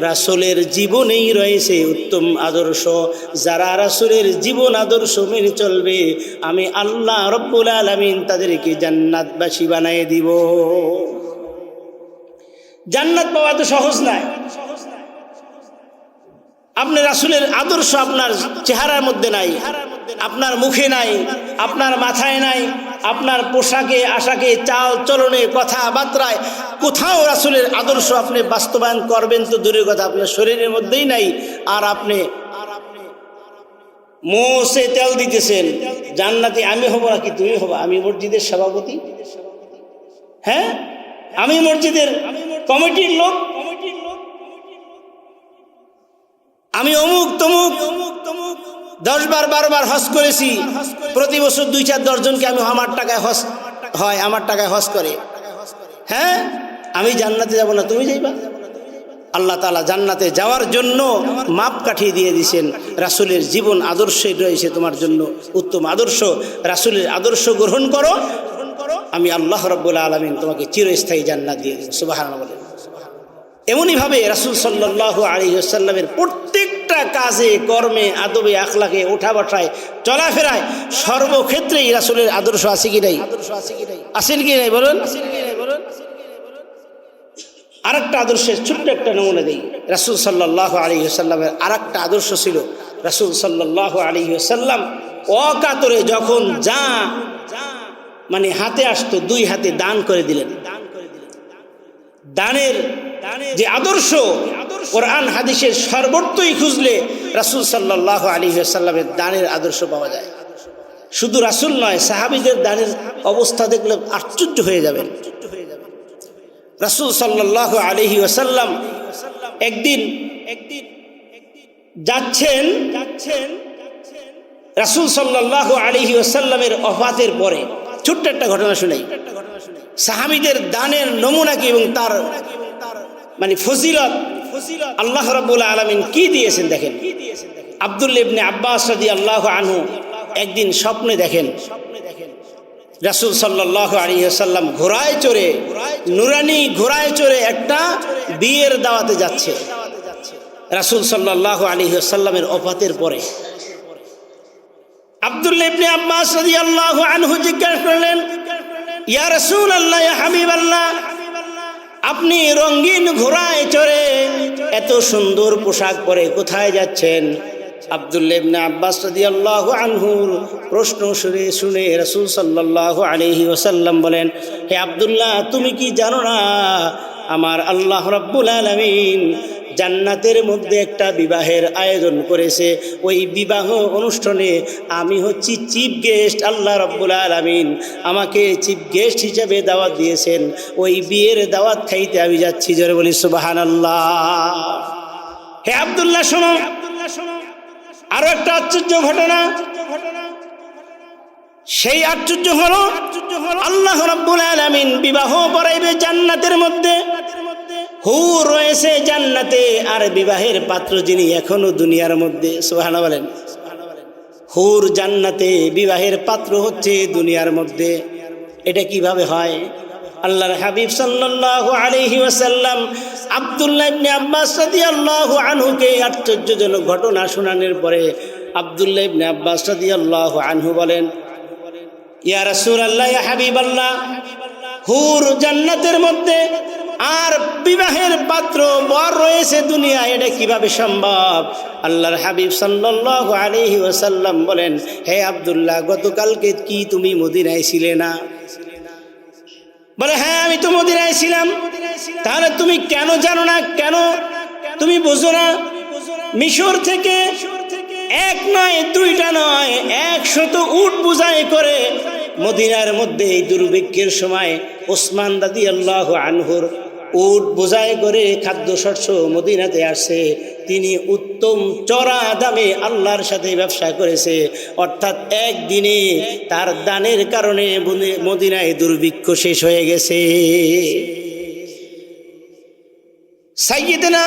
রাসূলের জীবনেই রয়েছে উত্তম আদর্শ। যারা রাসূলের জীবন আদর্শ মেনে চলবে, আমি আল্লাহ রাব্বুল আলামিন তাদেরকে জান্নাতবাসী বানিয়ে দিব। জান্নাত পাওয়া তো সহজ নয়। আপনি রাসূলের আদর্শ আপনার চেহারার মধ্যে নাই, আপনার মুখে নাই, আপনার মাথায় নাই, আপনার পোশাকে আশাকে, চাল চলনে, কথাবার্তায় কোথাও রাসূলের আদর্শ আপনি বাস্তবায়ন করবেন তো দূরের কথা, আপনার শরীরের মধ্যেই নাই। আর আপনি মোষে তেল দিতেছেন, জান্নাতে আমি হব নাকি তুমি হবা? আমি মসজিদের সভাপতি, হ্যাঁ আমি মসজিদের কমিটির লোক, আমি অমুক তমুক 10 বার 12 বার হজ করেছি, প্রতি বছর 2-4-10 জনকে আমি আমার টাকায় হজ হয়, আমার টাকায় হজ করে। হ্যাঁ আমি জান্নাতে যাব না, তুমি যাইবা? আল্লাহ তাআলা জান্নাতে যাওয়ার জন্য মাপকাঠি দিয়ে দিয়েছেন। রাসূলের জীবন আদর্শই রয়েছে তোমার জন্য উত্তম আদর্শ। রাসূলের আদর্শ গ্রহণ করো, আমি আল্লাহ রাব্বুল আলামিন তোমাকে চিরস্থায়ী জান্নাত দিয়ে দেব। সুবহানাল্লাহ। এমনইভাবে রাসূল সাল্লাল্লাহু আলাইহি ওয়াসাল্লামের প্রত্যেকটা কাজে, কর্মে, আদবে, আখলাকে, ওঠা বসায়, চলাফেরায়, সর্বক্ষেত্রেই রাসূলের আদর্শ আছে কি নাই? আছেন কি নাই বলুন? আরেকটা আদর্শের ছোট্ট একটা নমুনা দিই। রাসূল সাল্লাল্লাহু আলাইহি ওয়াসাল্লামের আরেকটা আদর্শ ছিল, রাসূল সাল্লাল্লাহু আলাইহি ওয়াসাল্লাম অকাতরে যখন যা মানে হাতে আসতো 2 হাতে দান করে দিলেন। দানের যে আদর্শ, কোরআন হাদিসের সর্বত্রই খুঁজলে রাসূল সাল্লাল্লাহু আলাইহি ওয়াসাল্লামের দানের আদর্শ পাওয়া যায়। শুধু রাসূল নয়, সাহাবীদের দানের অবস্থা দেখলে আশ্চর্য হয়ে যাবেন। রাসূল সাল্লাল্লাহু আলাইহি ওয়াসাল্লাম একদিন যাচ্ছেন, রাসূল সাল্লাল্লাহু আলাইহি ওয়াসাল্লামের ওফাতের পরে ছোট্ট একটা ঘটনা শুনাই। সাহাবীদের দানের নমুনা কি এবং তার মানে ফজিলত আল্লাহ রাব্বুল আলামিন কি দিয়েছেন দেখেন। আব্দুল্লাহ ইবনে আব্বাস রাদিয়াল্লাহু আনহু একদিন স্বপ্নে দেখেন রাসূল সাল্লাল্লাহু আলাইহি ওয়াসাল্লাম ঘোড়ায় চড়ে, নুরানি ঘোড়ায় চড়ে একটা বিয়ের দাওয়াতে যাচ্ছে। রাসূল সাল্লাল্লাহু আলাইহি ওয়াসাল্লামের ওফাতের পরে আব্দুল্লাহ ইবনে আব্বাস রাদিয়াল্লাহু আনহু জিজ্ঞাসা করলেন, ইয়া রাসূলুল্লাহ, ইয়া হাবিবাল্লাহ, আপনি রঙিন ঘোড়ায় চড়ে এত সুন্দর পোশাক পরে কোথায় যাচ্ছেন? আব্দুল্লাহ ইবনে আব্বাস রাদিয়াল্লাহু আনহুর প্রশ্ন শুনে রাসূল সাল্লাল্লাহু আলাইহি ওয়াসাল্লাম বলেন, হে আব্দুল্লাহ, তুমি কি জানো না আমার আল্লাহ রাব্বুল আলামিন জান্নাতের মধ্যে একটা বিবাহের আয়োজন করেছে। ওই বিবাহ অনুষ্ঠানে আমি হচ্ছি চিফ গেস্ট। আল্লাহ রাব্বুল আলামিন আমাকে চিফ গেস্ট হিসেবে দাওয়াত দিয়েছেন। ওই বিয়ের দাওয়াত খাইতে আমি যাচ্ছি। জোরে বলি সুবহানাল্লাহ। হে আব্দুল্লাহ, শোনো, আরো একটা আশ্চর্য ঘটনা। সেই আশ্চর্য হলো আল্লাহ রাব্বুল আলামিন বিবাহ পড়াইবে জান্নাতের মধ্যে। হুর রয়েছে জান্নাতে, আর বিবাহের পাত্র যিনি এখনো দুনিয়ার মধ্যে। সুবহানাল্লাহ বলেন। হুর জান্নাতে, বিবাহের পাত্র হচ্ছে দুনিয়ার মধ্যে। এটা কিভাবে হয়? আল্লাহর হাবিব সাল্লাল্লাহু আলাইহি ওয়াসাল্লাম আব্দুল্লাহ ইবনে আব্বাস রাদিয়াল্লাহু আনহুকে আশ্চর্যজনক ঘটনা শোনানোর পরে আব্দুল্লাহ ইবনে আব্বাস রাদিয়াল্লাহু আনহু বলেন, ইয়া রাসূলুল্লাহ, ইয়া হাবিবাল্লাহ, হুর জান্নাতের মধ্যে আর বিবাহের পাত্র বর রয়েছে দুনিয়া, এটা কিভাবে সম্ভব? আল্লাহর হাবিব সাল্লাল্লাহু আলাইহি ওয়াসাল্লাম বলেন, হে আব্দুল্লাহ, গতকালকে কি তুমি মদিনায় ছিলে না? বলে, হ্যাঁ আমি তো মদিনায় ছিলাম। তাহলে তুমি কেন জানো না, কেন তুমি বুঝো না? মিশর থেকে এক নয়, দুইটা নয়, 100 উট বোঝাই করে মদিনার মধ্যে এই দুর্ভিক্ষের সময় ওসমান রাদিয়াল্লাহু আনহুর উট বোঝাই করে খাদ্যশস্য মদিনাতে আসছে। তিনি উত্তম চড়া দামে আল্লাহর সাথে ব্যবসা করেছে, অর্থাৎ একদিনে তার দানের কারণে মদিনায় দুর্ভিক্ষ শেষ হয়ে গেছে। সাইয়্যিদনা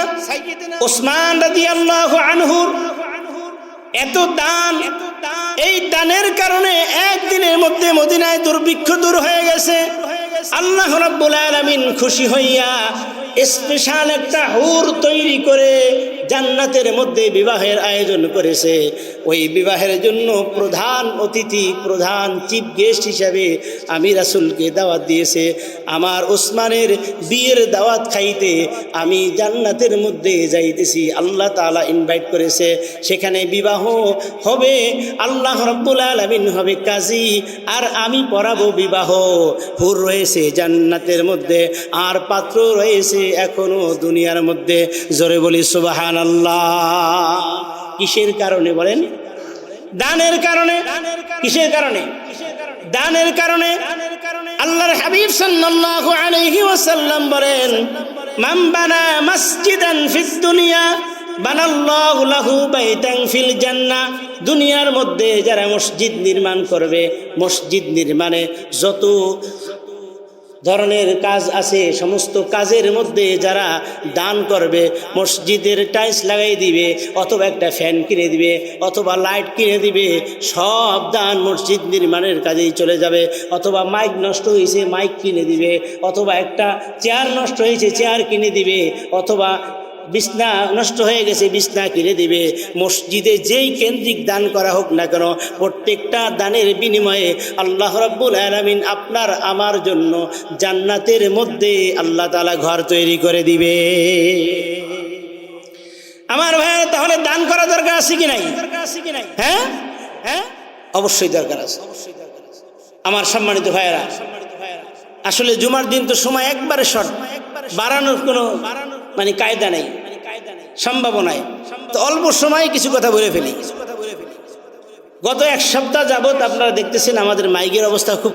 ওসমান রাদিয়াল্লাহু আনহুর এত দান, এই দানের কারণে একদিনের মধ্যে মদিনায় দুর্ভিক্ষ দূর হয়ে গেছে। আল্লাহ রাব্বুল আলামিন খুশি হইয়া স্পেশাল একটা হুর তৈরি করে জান্নাতের মধ্যে বিবাহের আয়োজন করেছে। ওই বিবাহের জন্য প্রধান অতিথি, প্রধান চিফ গেস্ট হিসাবে আমি রাসূলকে দাওয়াত দিয়েছে। আমার ওসমানের বিয়ের দাওয়াত খাইতে আমি জান্নাতের মধ্যে যাইতেছি। আল্লাহ তাআলা ইনভাইট করেছে, সেখানে বিবাহ হবে, আল্লাহ রাব্বুল আলামিন হবে কাজী, আর আমি পড়াবো বিবাহ। হুর রয়েছে জান্নাতের মধ্যে, আর পাত্র রয়েছে এখনো দুনিয়ার মধ্যে। জোরে বলি সুবহানাল্লাহ। কিসের কারণে বলেন? দানের কারণে। কিসের কারণে? দানের কারণে। আল্লাহর হাবিব সাল্লাল্লাহু আলাইহি ওয়াসাল্লাম বলেন, মান বানা মসজিদান ফিদ দুনিয়া বানাল্লাহু লাহু বাইতান ফিল জান্নাহ। দুনিয়ার মধ্যে যারা মসজিদ নির্মাণ করবে, মসজিদ নির্মাণে যত ধরনের কাজ আছে, সমস্ত কাজের মধ্যে যারা দান করবে, মসজিদের টাইলস লাগাই দিবে, অথবা একটা ফ্যান কিনে দিবে, অথবা লাইট কিনে দিবে, সব দান মসজিদ নির্মাণের কাজেই চলে যাবে। অথবা মাইক নষ্ট হয়েছে, মাইক কিনে দিবে, অথবা একটা চেয়ার নষ্ট হয়েছে, চেয়ার কিনে দিবে, অথবা বিছনা নষ্ট হয়ে গেছে, বিছনা কিনে দিবে। মসজিদে যেই কেন্দ্রিক দান করা হোক না কেন, প্রত্যেকটা দানের বিনিময়ে আল্লাহ রাব্বুল আলামিন আপনার আমার জন্য জান্নাতের মধ্যে আল্লাহ তাআলা ঘর তৈরি করে দিবে। আমার ভাইয়েরা, তাহলে দান করা দরকার আছে কি নাই? হ্যাঁ হ্যাঁ, অবশ্যই দরকার আছে। আমার সম্মানিত ভাইয়েরা, আসলে জুমার দিন তো সময় একবারে শর্ট, বাড়ানোর কোনো কায়দা নেই, সম্ভাবনায়। তো অল্প সময়ে কিছু কথা বলে ফেলি। গত এক সপ্তাহ যাবত আপনারা দেখতেছেন আমাদের মাইকের অবস্থা খুব